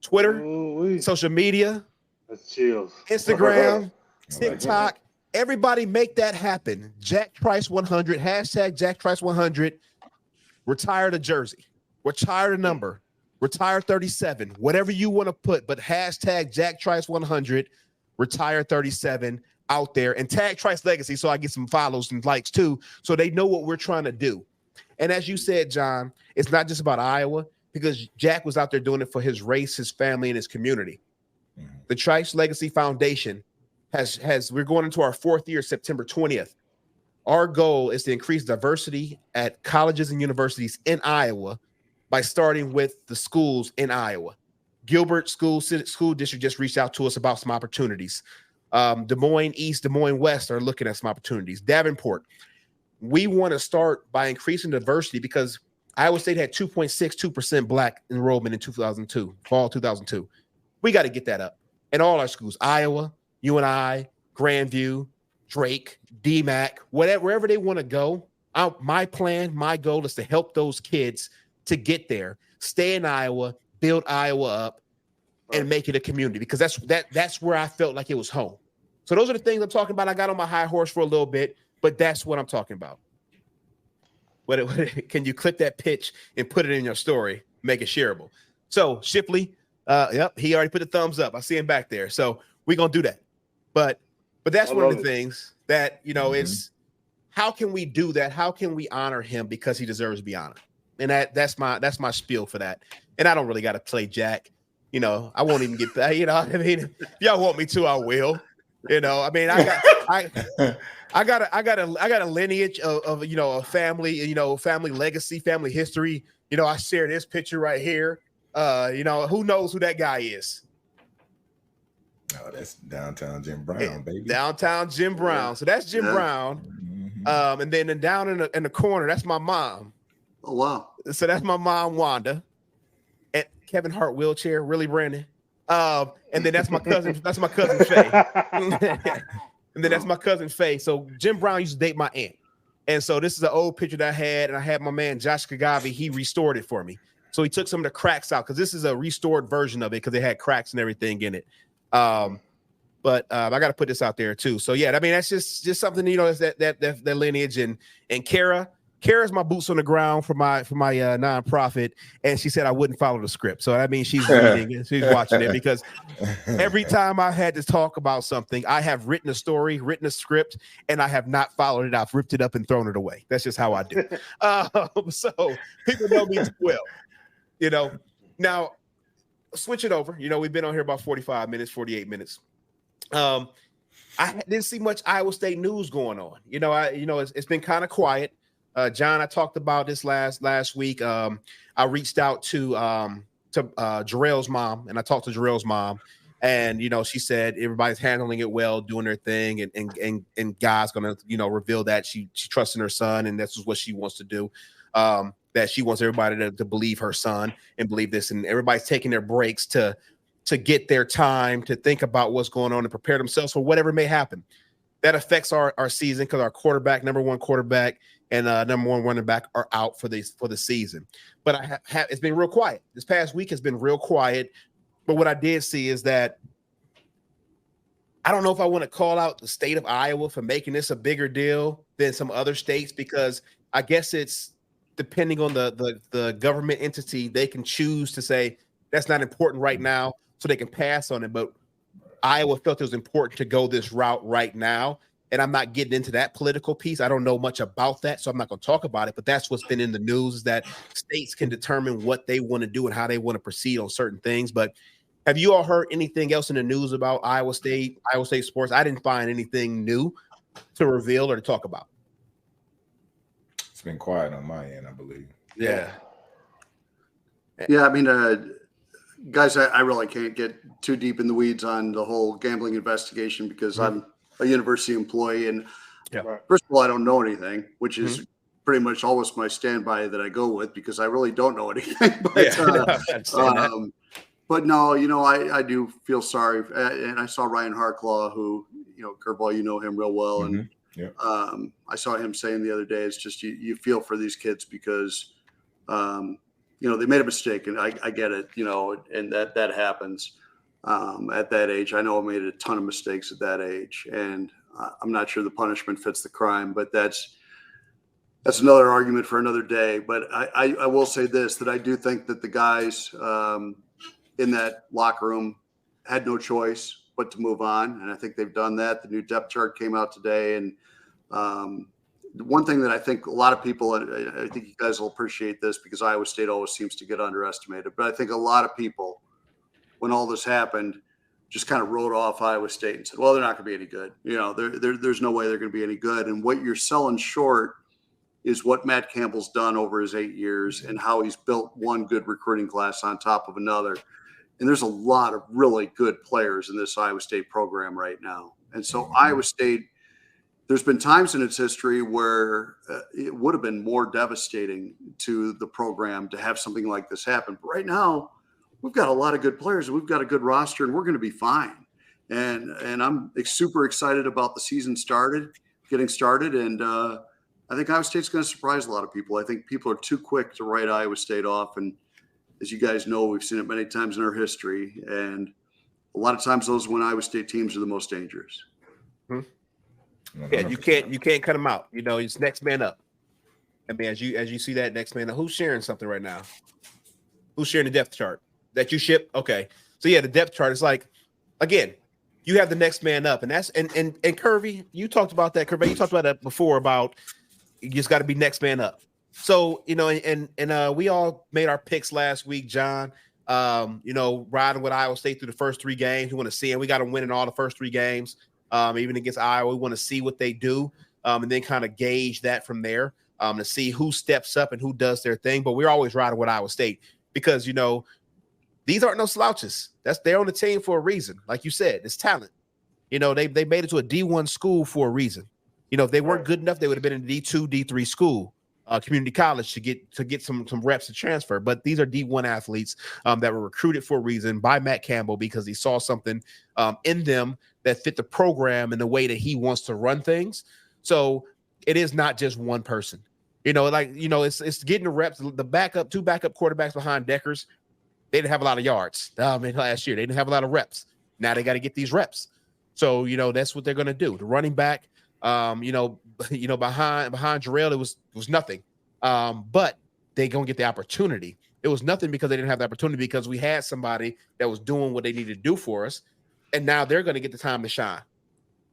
Twitter, social media, Instagram, TikTok, everybody make that happen. Jack Trice 100, hashtag Jack Trice 100. Retire the jersey, retire the number, retire 37, whatever you want to put, but hashtag Jack Trice 100, retire 37 out there, and tag Trice Legacy so I get some follows and likes too, so they know what we're trying to do. And as you said, John, it's not just about Iowa, because Jack was out there doing it for his race, his family, and his community. The Trice Legacy Foundation we're going into our 4th year, September 20th. Our goal is to increase diversity at colleges and universities in Iowa by starting with the schools in Iowa. Gilbert School District just reached out to us about some opportunities. Des Moines East, Des Moines West are looking at some opportunities. Davenport. We want to start by increasing diversity because Iowa State had 2.62% black enrollment in 2002, fall 2002. We got to get that up in all our schools. Iowa, UNI, Grandview, Drake, DMAC, wherever they want to go. My goal is to help those kids to get there, stay in Iowa, build Iowa up, and make it a community, because that's where I felt like it was home. So those are the things I'm talking about. I got on my high horse for a little bit, but that's what I'm talking about. Can you clip that pitch and put it in your story, make it shareable? So Shipley, yep, he already put the thumbs up. I see him back there. So we're gonna do that. But that's one of the things that, you know, is how can we do that? How can we honor him because he deserves to be honored? And that's my spiel for that. And I don't really got to play Jack. You know, I won't even get that. You know, I mean, if y'all want me to, I will. You know, I mean, I got a lineage of you know, a family, you know, family legacy, family history. You know, I share this picture right here. You know, who knows who that guy is? Oh, that's Downtown Jim Brown, baby. Downtown Jim Brown. So that's Jim Brown. And then down in the corner, that's my mom. Oh, wow. So that's my mom, Wanda. And Kevin Hart wheelchair, really, Brandon. And then that's my cousin. That's my cousin Faye. And then that's my cousin Faye. So Jim Brown used to date my aunt. And so this is an old picture that I had, and I had my man Josh Kagavi. He restored it for me. So he took some of the cracks out because this is a restored version of it because it had cracks and everything in it. But I got to put this out there too. So yeah, I mean, that's just something, you know, that lineage. And Kara's my boots on the ground for my nonprofit, and she said I wouldn't follow the script. So that means she's reading it, she's watching it, because every time I've had to talk about something, I have written a story, written a script, and I have not followed it. I've ripped it up and thrown it away. That's just how I do. So people know me too well, you know. Now switch it over. You know, we've been on here about 45 minutes, 48 minutes. I didn't see much Iowa State news going on. You know, it's been kind of quiet. John, I talked about this last week. I reached out to Jarrell's mom, and I talked to Jarrell's mom, and you know, she said everybody's handling it well, doing their thing, and God's gonna, you know, reveal that she trusts in her son, and this is what she wants to do. That she wants everybody to believe her son and believe this, and everybody's taking their breaks to get their time to think about what's going on and prepare themselves for whatever may happen. That affects our season because our quarterback, number one quarterback, and number one running back are out for the season. But it's been real quiet. This past week has been real quiet. But what I did see is that I don't know if I want to call out the state of Iowa for making this a bigger deal than some other states, because I guess it's depending on the government entity, they can choose to say that's not important right now, so they can pass on it. But Iowa felt it was important to go this route right now. And I'm not getting into that political piece. I don't know much about that, so I'm not going to talk about it. But that's what's been in the news, is that states can determine what they want to do and how they want to proceed on certain things. But have you all heard anything else in the news about Iowa State sports? I didn't find anything new to reveal or to talk about. It's been quiet on my end, I believe. Yeah. Yeah, I mean, guys, I really can't get too deep in the weeds on the whole gambling investigation because I'm a university employee, and first of all, I don't know anything, which is pretty much always my standby that I go with because I really don't know anything. But no, you know, I do feel sorry, and I saw Ryan Harklaw, who, you know, Curveball, you know him real well, and I saw him saying the other day, it's just you feel for these kids because you know, they made a mistake, and I get it, you know, and that happens. At that age, I know I made a ton of mistakes at that age, and I'm not sure the punishment fits the crime, but that's another argument for another day. But I will say this, that I do think that the guys in that locker room had no choice but to move on, and I think they've done that. The new depth chart came out today, and one thing that I think a lot of people, I think you guys will appreciate this because Iowa State always seems to get underestimated, but I think a lot of people, when all this happened, just kind of wrote off Iowa State and said, well, they're not going to be any good. You know, there's no way they're going to be any good. And what you're selling short is what Matt Campbell's done over his 8 years and how he's built one good recruiting class on top of another. And there's a lot of really good players in this Iowa State program right now. And so Iowa State, there's been times in its history where it would have been more devastating to the program to have something like this happen. But right now, we've got a lot of good players, and we've got a good roster, and we're going to be fine. And I'm super excited about the season getting started. And I think Iowa State's going to surprise a lot of people. I think people are too quick to write Iowa State off. And as you guys know, we've seen it many times in our history. And a lot of times those when Iowa State teams are the most dangerous. Yeah, you can't cut them out. You know, it's next man up. I mean, as you see that next man up, who's sharing something right now? Who's sharing the depth chart that you ship? Okay, so yeah, the depth chart is like, again, you have the next man up, and that's and Curvy, you talked about that. Curvy, you talked about that before about you just got to be next man up. So you know, and we all made our picks last week, John. You know, riding with Iowa State through the first 3 games. We want to see, and we got to win in all the first 3 games. Even against Iowa, we want to see what they do, and then kind of gauge that from there to see who steps up and who does their thing. But we're always riding with Iowa State because, you know, these aren't no slouches. They're on the team for a reason. Like you said, it's talent. You know, they made it to a D1 school for a reason. You know, if they weren't good enough, they would have been in a D2, D3 school, community college to get some reps to transfer. But these are D1 athletes that were recruited for a reason by Matt Campbell because he saw something in them that fit the program and the way that he wants to run things. So it is not just one person. You know, like, you know, it's getting the reps. The 2 backup quarterbacks behind Deckers, they didn't have a lot of yards. Last year they didn't have a lot of reps. Now they got to get these reps. So, you know, that's what they're going to do. The running back, you know, behind Jarrell, it was nothing. But they going to get the opportunity. It was nothing because they didn't have the opportunity because we had somebody that was doing what they needed to do for us. And now they're going to get the time to shine.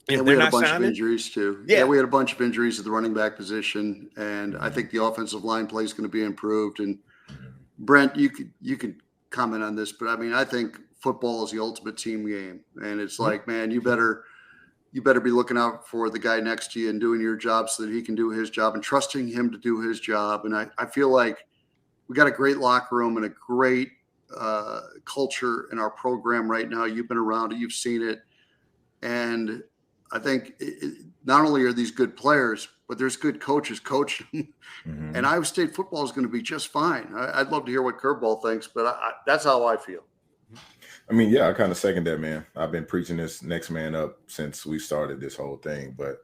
And we had a bunch of injuries too. Yeah, we had a bunch of injuries at the running back position, and I think the offensive line play is going to be improved. And Brent, you could comment on this, but I mean, I think football is the ultimate team game, and it's like, man, you better be looking out for the guy next to you and doing your job so that he can do his job and trusting him to do his job. And I feel like we got a great locker room and a great culture in our program right now. You've been around it, you've seen it. And I think not only are these good players, but there's good coaches coaching. And Iowa State football is going to be just fine. I'd love to hear what Curveball thinks, but that's how I feel. I mean, yeah, I kind of second that, man. I've been preaching this next man up since we started this whole thing. But,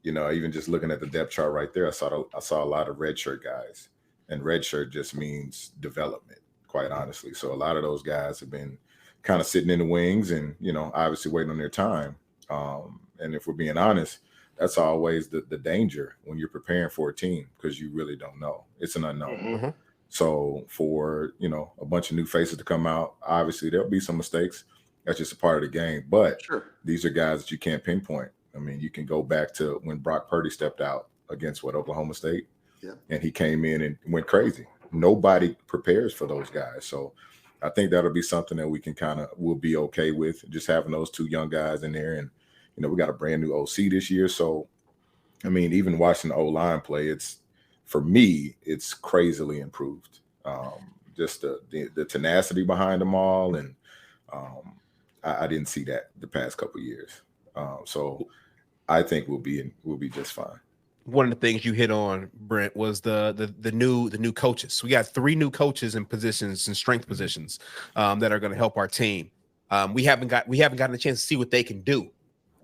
you know, even just looking at the depth chart right there, I saw a lot of redshirt guys. And redshirt just means development, quite honestly. So a lot of those guys have been kind of sitting in the wings and, you know, obviously waiting on their time. And if we're being honest, that's always the danger when you're preparing for a team, because you really don't know. It's an unknown. Mm-hmm. So for, a bunch of new faces to come out, obviously there'll be some mistakes. That's just a part of the game. But these are guys that you can't pinpoint. I mean, you can go back to when Brock Purdy stepped out against Oklahoma State. Yeah. And he came in and went crazy. Nobody prepares for those guys. So I think that'll be something that we can we'll be okay with, just having those two young guys in there. And, we got a brand new OC this year. So, I mean, even watching the O-line play, for me, it's crazily improved. Just the tenacity behind them all. And I didn't see that the past couple of years. So I think we'll be just fine. One of the things you hit on, Brent, was the new coaches. We got 3 new coaches in positions and strength positions that are going to help our team. We haven't gotten a chance to see what they can do.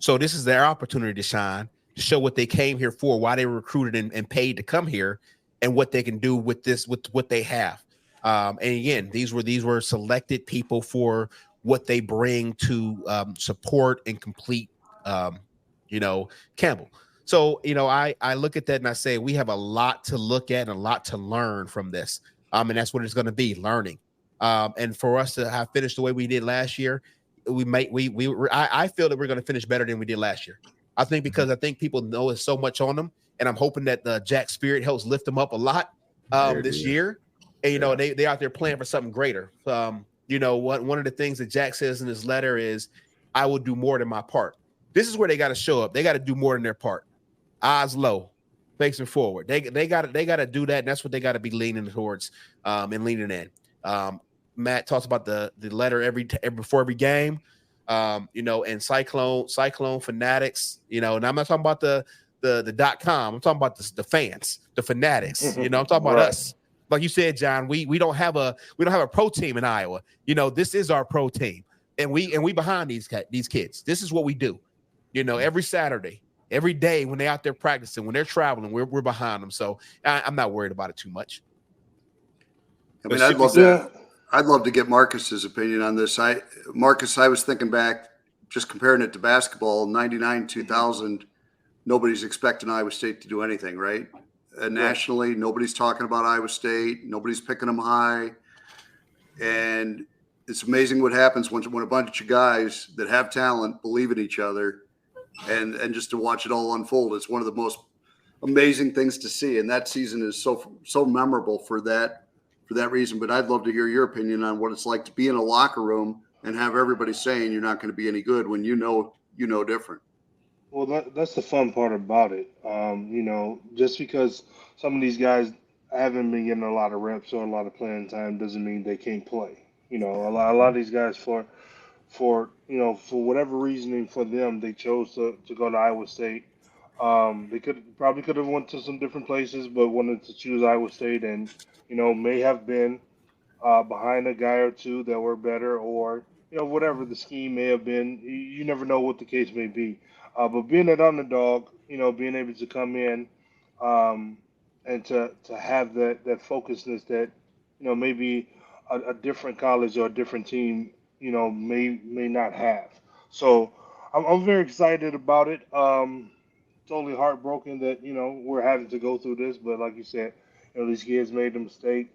So this is their opportunity to shine, to show what they came here for, why they were recruited and paid to come here, and what they can do with what they have. And again, these were selected people for what they bring to support and complete, Campbell. So, I look at that and I say we have a lot to look at and a lot to learn from this. And that's what it's going to be, learning. And for us to have finished the way we did last year, I feel that we're going to finish better than we did last year. I think because people know it's so much on them, and I'm hoping that the Jack Spirit helps lift them up a lot this year. And they out there playing for something greater. One of the things that Jack says in his letter is, "I will do more than my part." This is where they got to show up. They got to do more than their part. Eyes low, facing forward. They got to do that, and that's what they got to be leaning towards and leaning in. Matt talks about the letter before every game, and Cyclone Fanatics, and I'm not talking about the .com. I'm talking about the fans, the fanatics. I'm talking about us. Like you said, John, we don't have a pro team in Iowa. This is our pro team, and we behind these kids. This is what we do. Every Saturday, every day when they're out there practicing, when they're traveling, we're behind them. So I'm not worried about it too much. I mean, I'd love to get Marcus's opinion on this. Marcus, I was thinking back, just comparing it to basketball, 99, 2000, nobody's expecting Iowa State to do anything, right? Nationally, nobody's talking about Iowa State. Nobody's picking them high. And it's amazing what happens when a bunch of guys that have talent believe in each other, and just to watch it all unfold. It's one of the most amazing things to see. And that season is so memorable for that reason. But I'd love to hear your opinion on what it's like to be in a locker room and have everybody saying you're not going to be any good when you know different. Well, that's the fun part about it. Just because some of these guys haven't been getting a lot of reps or a lot of playing time doesn't mean they can't play. A lot of these guys for whatever reasoning for them, they chose to go to Iowa State. They could have went to some different places, but wanted to choose Iowa State, and may have been behind a guy or two that were better, or whatever the scheme may have been. You never know what the case may be. But being an underdog, being able to come in and to have that focusedness that maybe a different college or a different team may not have. So I'm very excited about it. Totally heartbroken that we're having to go through this, but like you said, these kids made a mistake.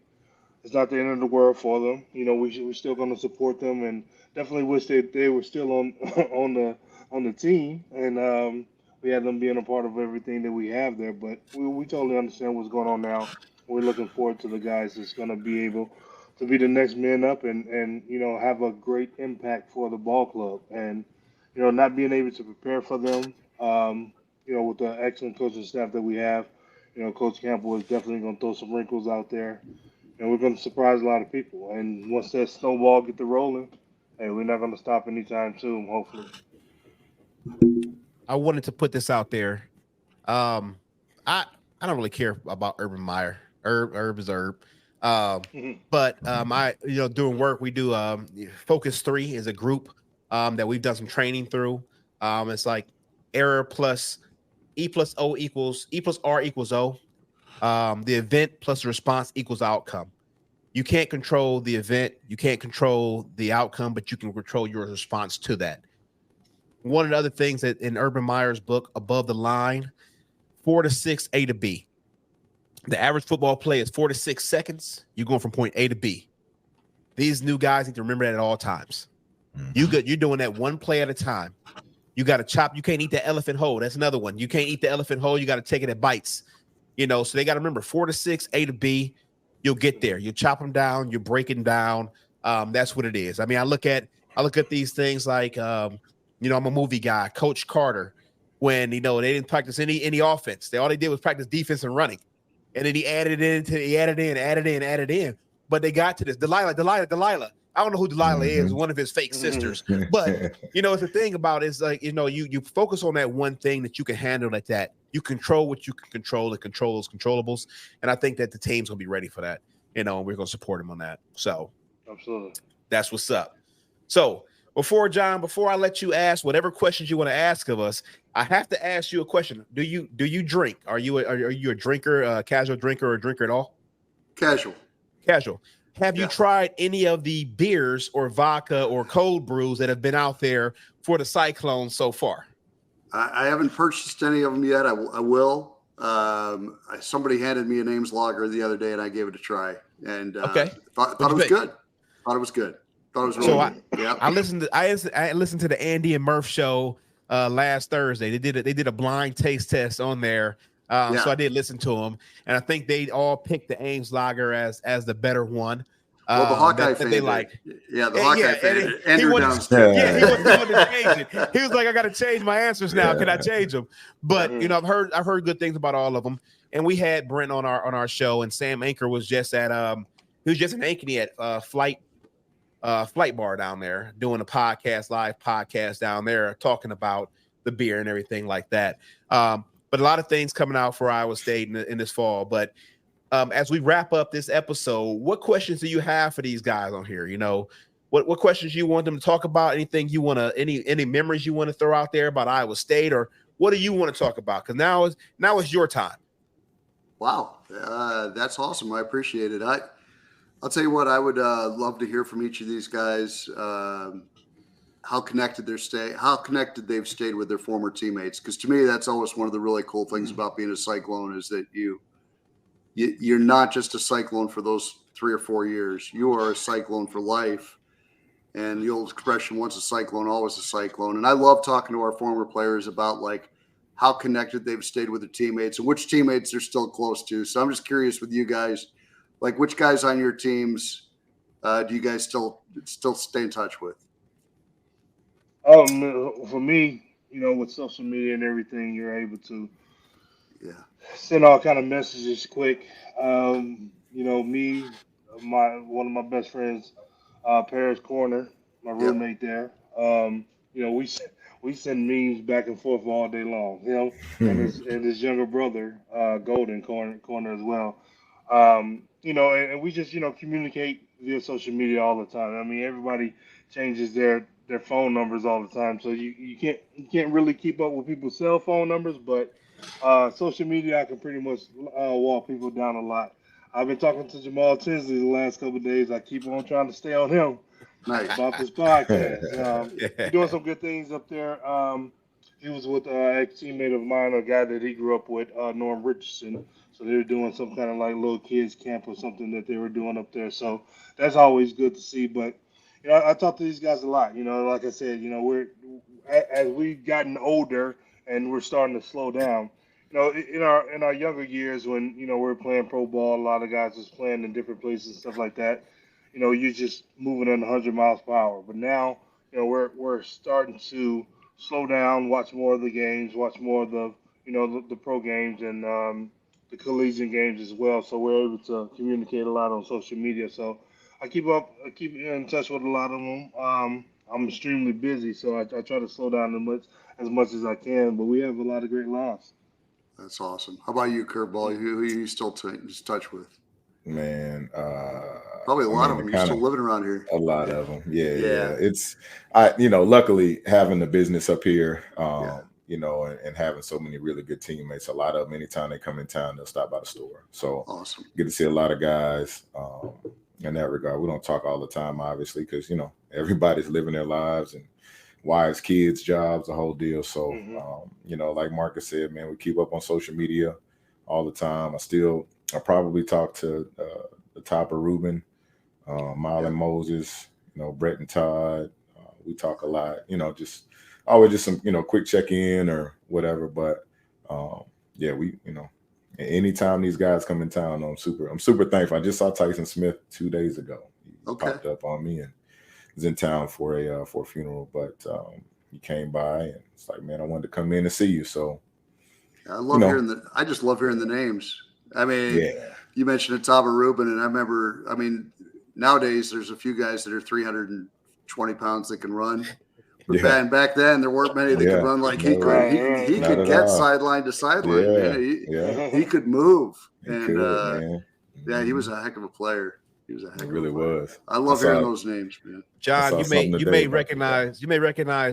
It's not the end of the world for them. We're still going to support them, and definitely wish that they were still on the team, and we had them being a part of everything that we have there. But we totally understand what's going on now. We're looking forward to the guys that's going to be able to be the next men up and have a great impact for the ball club. And not being able to prepare for them, with the excellent coaching staff that we have, Coach Campbell is definitely going to throw some wrinkles out there, and we're going to surprise a lot of people. And once that snowball gets to rolling, hey, we're not going to stop anytime soon, hopefully. I wanted to put this out there. I don't really care about Urban Meyer. Herb is Herb. But doing work, we do Focus 3 is a group that we've done some training through. It's like error plus E plus R equals O. The event plus the response equals outcome. You can't control the event, you can't control the outcome, but you can control your response to that. one of the other things that in Urban Meyer's book, Above the Line, 4 to 6, A to B. The average football play is 4 to 6 seconds. You're going from point A to B. These new guys need to remember that at all times. You're doing that one play at a time. You got to chop. You can't eat the elephant whole. That's another one. You can't eat the elephant whole. You got to take it at bites. So they got to remember 4 to 6, A to B. You'll get there. You chop them down. You break them down. That's what it is. I mean, I look at these things like, I'm a movie guy. Coach Carter, when they didn't practice any offense. All they did was practice defense and running, and then he added in. But they got to this Delilah. I don't know who Delilah is, one of his fake sisters. But it's the thing about it is like, you focus on that one thing that you can handle like that. You control what you can control and control those controllables. And I think that the team's gonna be ready for that. And we're gonna support him on that. So absolutely. That's what's up. So before I let you ask whatever questions you want to ask of us, I have to ask you a question. Do you drink? Are you a drinker, a casual drinker, or a drinker at all? Casual. Have you tried any of the beers or vodka or cold brews that have been out there for the Cyclone so far? I haven't purchased any of them yet. I will. Somebody handed me a Ames lager the other day, and I gave it a try. And thought it was good. Thought it was good. Thought it was really good. Yeah. I listened to the Andy and Murph show last Thursday. They did a blind taste test on there. So I did listen to them, and I think they all picked the Ames lager as the better one. Well, the Hawkeye fan they like. Yeah, the Hawkeye fan. Andrew he wasn't going to change it. He was like, I got to change my answers now. Can I change them? But I've heard good things about all of them. And we had Brent on our show, and Sam Anchor was just at he was just in Ankeny at Flight Bar down there doing a live podcast down there, talking about the beer and everything like that. But a lot of things coming out for Iowa State in this fall. But as we wrap up this episode, what questions do you have for these guys on here? What questions you want them to talk about? Anything you want to, any memories you want to throw out there about Iowa State, or what do you want to talk about? Because now is your time. Wow, that's awesome. I appreciate it. I'll tell you what, I would love to hear from each of these guys. How connected they've stayed with their former teammates. Because to me, that's always one of the really cool things about being a Cyclone is that you're not just a Cyclone for those 3 or 4 years. You are a Cyclone for life. And the old expression, once a Cyclone, always a Cyclone. And I love talking to our former players about like how connected they've stayed with their teammates and which teammates they're still close to. So I'm just curious with you guys, like which guys on your teams do you guys still stay in touch with? For me, with social media and everything, you're able to send all kind of messages quick. Me, one of my best friends, Paris Corner, my roommate there. We send memes back and forth all day long. And his younger brother, Golden Corner as well. And we just communicate via social media all the time. I mean, everybody changes their phone numbers all the time, so you can't really keep up with people's cell phone numbers, but social media I can pretty much walk people down a lot. I've been talking to Jamal Tinsley the last couple of days. I keep on trying to stay on him about this podcast. He's doing some good things up there. He was with an ex-teammate of mine, a guy that he grew up with, Norm Richardson. So they were doing some kind of like little kids camp or something that they were doing up there. So that's always good to see. But I talk to these guys a lot. Like I said, we're as we've gotten older and we're starting to slow down. In our younger years when we were playing pro ball, a lot of guys was playing in different places and stuff like that. You're just moving at 100 miles per hour. But now, we're starting to slow down, watch more of the games, watch more of the the pro games and the collegiate games as well. So we're able to communicate a lot on social media. So I keep in touch with a lot of them. I'm extremely busy, so I try to slow down as much as I can. But we have a lot of great lives. That's awesome. How about you, Curveball? Who are you still in touch with? Man, probably a lot of them. You're still living around here. A lot of them. Yeah. It's luckily having the business up here, and having so many really good teammates. A lot of them, anytime they come in town, they'll stop by the store. So awesome. Get to see a lot of guys. In that regard, we don't talk all the time, obviously, because everybody's living their lives and wives, kids, jobs, the whole deal. So, you know, like Marcus said, man, we keep up on social media all the time. I probably talk to the top of Ruben, Marlon Moses, you know, Brett and Todd. We talk a lot, you know, just always just some, you know, quick check in or whatever. But yeah, we, you know, anytime these guys come in town, I'm super thankful. I just saw Tyson Smith 2 days ago. He popped up on me and was in town for a funeral, but he came by and it's like, man, I wanted to come in and see you. So I love I just love hearing the names. I mean, you mentioned Otava Rubin, and I remember, I mean, nowadays there's a few guys that are 320 pounds that can run. But back then there weren't many that could run like he could. He could get sideline to sideline. He could move. He was a heck of a player. He was a heck of a player. Was. I love hearing those names, man. John, you may recognize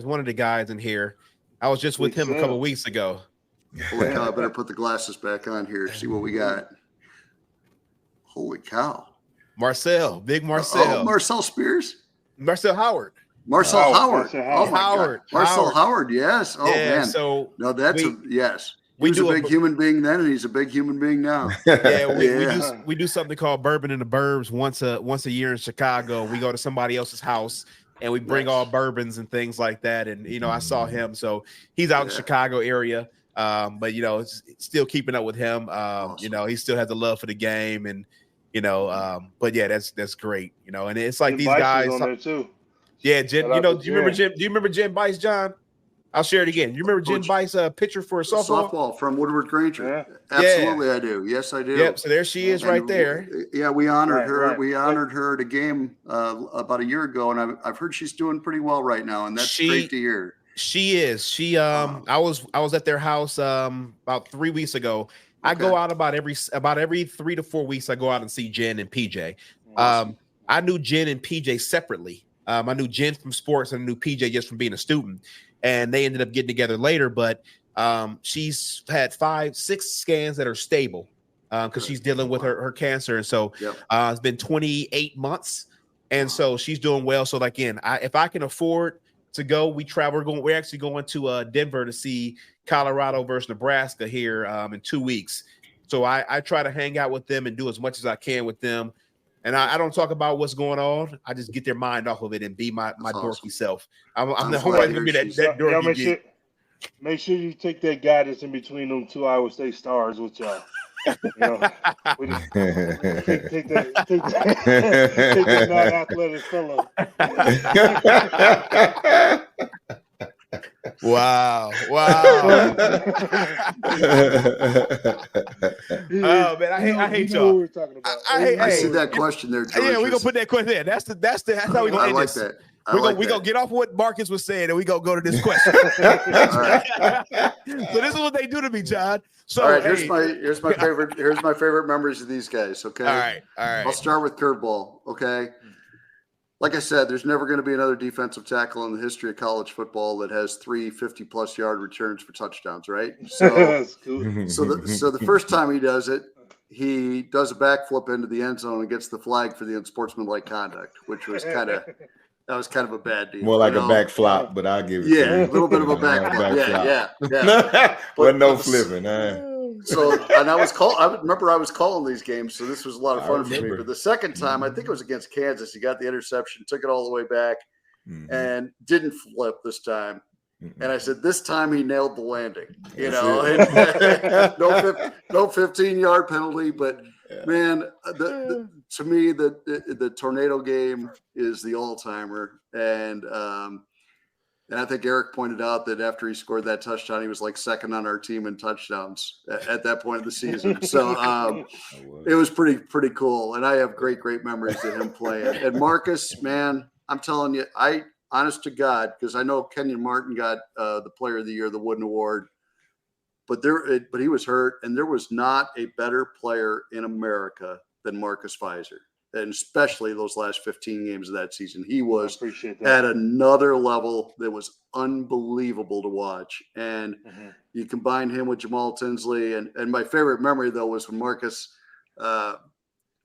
one of the guys in here. I was just with him a couple weeks ago. Holy cow, I better put the glasses back on here, see what we got. Holy cow. Big Marcel. Oh, Marcel Spears? Marcel Howard. Marcel Howard. Oh my God. Marcel Howard, yes. Oh, man. So no, yes. He was a big human being then, and he's a big human being now. We do something called Bourbon in the Burbs once a year in Chicago. We go to somebody else's house and we bring all bourbons and things like that. And you know, I saw him, so he's out in the Chicago area. But you know, it's still keeping up with him. Awesome. You know, he still has the love for the game, and you know, but yeah, that's great. You know, and it's like these guys on there too. Yeah, Jen. You know, do you remember Jen Bice, John? I'll share it again. You remember Jen Bice, pitcher for softball? Softball from Woodward Granger. Yeah. Absolutely, I do. Yes, I do. Yep. So there she is, right there. Yeah, we honored her. Right. We honored her at a game about a year ago, and I've heard she's doing pretty well right now, and that's great to hear. She is. I was at their house about 3 weeks ago. I go out about every 3 to 4 weeks. I go out and see Jen and PJ. Awesome. I knew Jen and PJ separately. I knew Jen from sports and I knew PJ just from being a student. And they ended up getting together later, but she's had 5-6 scans that are stable because she's dealing with her cancer. And so it's been 28 months. And so she's doing well. So again, if I can afford to go, we travel. We're actually going to Denver to see Colorado versus Nebraska here in 2 weeks. So I try to hang out with them and do as much as I can with them. And I don't talk about what's going on. I just get their mind off of it and be my dorky self. I'm always going to be that dorky. Make sure you take that guidance in between them 2 Iowa State stars with y'all. You know, take that non-athletic fellow. Wow. Oh man, I hate y'all. We're talking about. I see that question there, George. Yeah, we're gonna put that question there. That's how we gonna end this. That. We're gonna get off what Marcus was saying, and we gonna go to this question. So this is what they do to me, John. So all right, here's my favorite members of these guys. Okay. All right. I'll start with curveball. Okay. Like I said, there's never going to be another defensive tackle in the history of college football that has 3 50-plus yard returns for touchdowns, right? So, so the first time he does it, he does a backflip into the end zone and gets the flag for the unsportsmanlike conduct, which was kind of a bad deal. More like a back flop, but I'll give it to you. A little bit of a back flop. Yeah. But no flipping. So, and I was calling these games, so this was a lot of fun for me. But the second time, I think it was against Kansas, he got the interception, took it all the way back, and didn't flip this time. And I said, this time he nailed the landing. You know, no 15-yard penalty, but man, to me, the tornado game is the all-timer, and I think Eric pointed out that after he scored that touchdown, he was like second on our team in touchdowns at that point of the season. So it was pretty cool. And I have great memories of him playing. And Marcus, man, I'm telling you, honest to God, because I know Kenyon Martin got the Player of the Year, the Wooden Award, but he was hurt, and there was not a better player in America than Marcus Fizer. And especially those last 15 games of that season. He was at another level that was unbelievable to watch. And you combine him with Jamal Tinsley. And my favorite memory, though, was when Marcus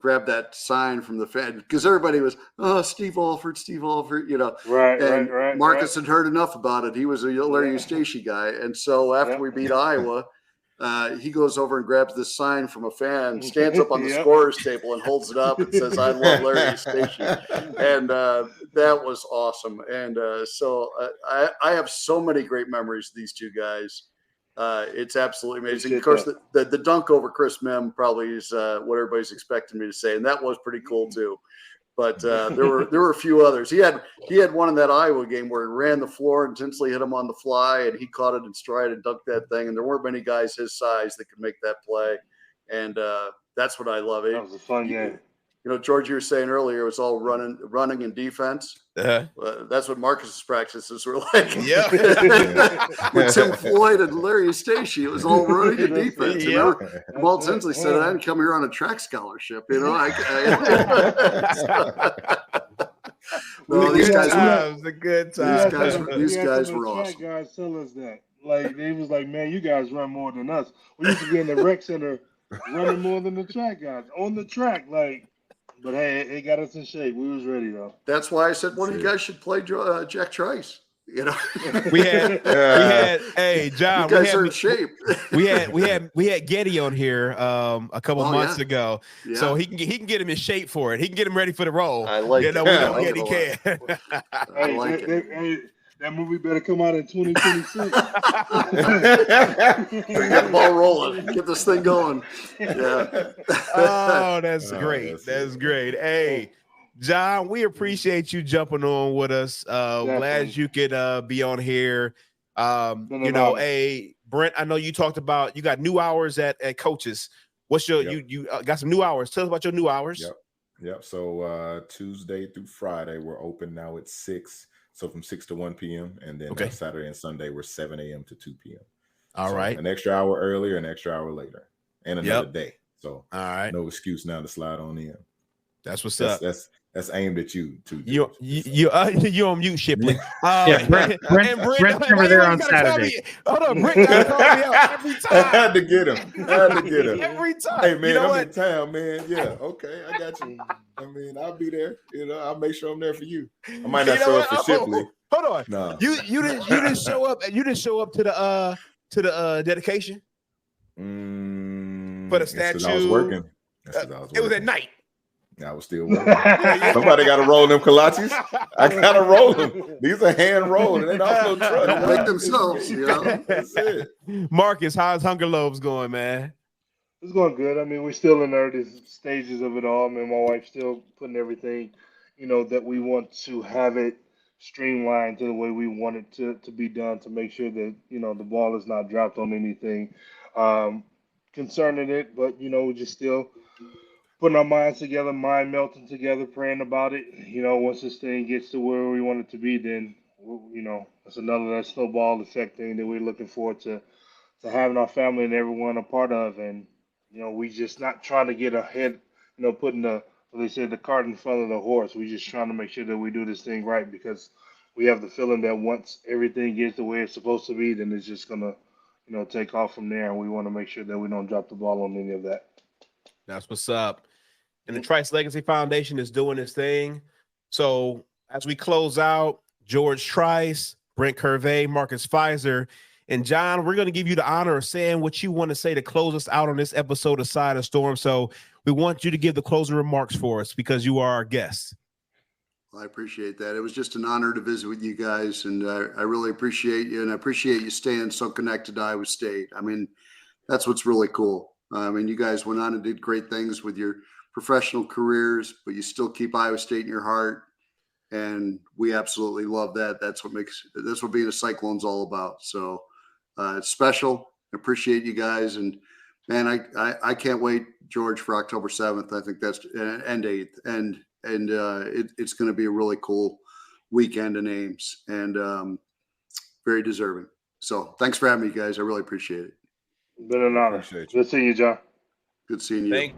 grab that sign from the fan because everybody was, oh, Steve Alford, you know. Right. Marcus had heard enough about it. He was a Larry Eustace guy. And so after we beat Iowa, he goes over and grabs this sign from a fan, stands up on the scorer's table and holds it up and says, I love Larry Eustace. And that was awesome. And so I have so many great memories of these two guys. It's absolutely amazing. Of course, the dunk over Chris Mem probably is what everybody's expecting me to say, and that was pretty cool too. But there were a few others. He had one in that Iowa game where he ran the floor and Tinsley hit him on the fly, and he caught it in stride and dunked that thing. And there weren't many guys his size that could make that play, and that's what I love. That was a fun game. You know, George, you were saying earlier it was all running and defense. That's what Marcus's practices were like. Yeah. With Tim Floyd and Larry Eustace, it was all running and defense. Yeah. Walt Tinsley said, I didn't come here on a track scholarship. You know, no, these guys were a good time. These guys were awesome. Guys tell us that. Like, they was like, man, you guys run more than us. We used to be in the rec center running more than the track guys on the track. Like, but hey, it got us in shape. We was ready though. That's why I said one of you guys should play Jack Trice. You know, we had. Hey, John, you guys are in shape. we had Getty on here a couple months ago, so he can get him in shape for it. He can get him ready for the role. I like. You know, we know Getty can. I like it. Hey, that movie better come out in 2026. Get the ball rolling. Get this thing going. Yeah. Oh, that's great. That's great. Hey, John, we appreciate you jumping on with us. Glad you could be on here. You know, hey, Brent, I know you talked about you got new hours at Coaches. What's your you got some new hours? Tell us about your new hours. Yep. So Tuesday through Friday, we're open now at 6. So from 6 to 1 p.m. And then Saturday and Sunday, we're 7 a.m. to 2 p.m. All right. An extra hour earlier, an extra hour later, and another day. So all right. No excuse now to slide on in. That's what's up. That's aimed at you too. You're on mute, Shipley. Brent's over there on Saturday. Hold on, Brent gotta call me out every time. I had to get him. Every time. Hey man, you know I'm in town, man. Yeah, okay, I got you. I mean, I'll be there. You know, I'll make sure I'm there for you. I might not show up for Shipley. Hold on. No. You didn't show up. You didn't show up to the dedication for the statue. I was working. It was at night. I was still working. Somebody got to roll them kolaches. I got to roll them. These are hand rolled. They don't make themselves. You know, that's it. Marcus, how's Hunger Loaves going, man? It's going good. I mean, we're still in the early stages of it all. I mean, my wife's still putting everything, you know, that we want to have it streamlined to the way we want it to be done to make sure that, you know, the ball is not dropped on anything concerning it. But, you know, we're just still putting our minds together, mind melting together, praying about it. You know, once this thing gets to where we want it to be, then, you know, that's another snowball effect thing that we're looking forward to having our family and everyone a part of. And, you know, we just not trying to get ahead, you know, putting the cart in front of the horse. We just trying to make sure that we do this thing right because we have the feeling that once everything gets the way it's supposed to be, then it's just going to, you know, take off from there. And we want to make sure that we don't drop the ball on any of that. That's what's up. And the Trice Legacy Foundation is doing this thing. So as we close out, George Trice, Brent Curvey, Marcus Fizer, and John, we're going to give you the honor of saying what you want to say to close us out on this episode of Side of Storm. So we want you to give the closing remarks for us because you are our guest. Well, I appreciate that. It was just an honor to visit with you guys, and I really appreciate you, and I appreciate you staying so connected to Iowa State. I mean, that's what's really cool. I mean, you guys went on and did great things with your professional careers, but you still keep Iowa State in your heart, and we absolutely love that. That's what being a Cyclone's all about. So it's special. I appreciate you guys, and man, I can't wait, George, for October 7th. I think that's and 8th, and it's going to be a really cool weekend in Ames, and very deserving. So thanks for having me, guys. I really appreciate it. Been an honor. Good seeing you, John. Good seeing you. Thank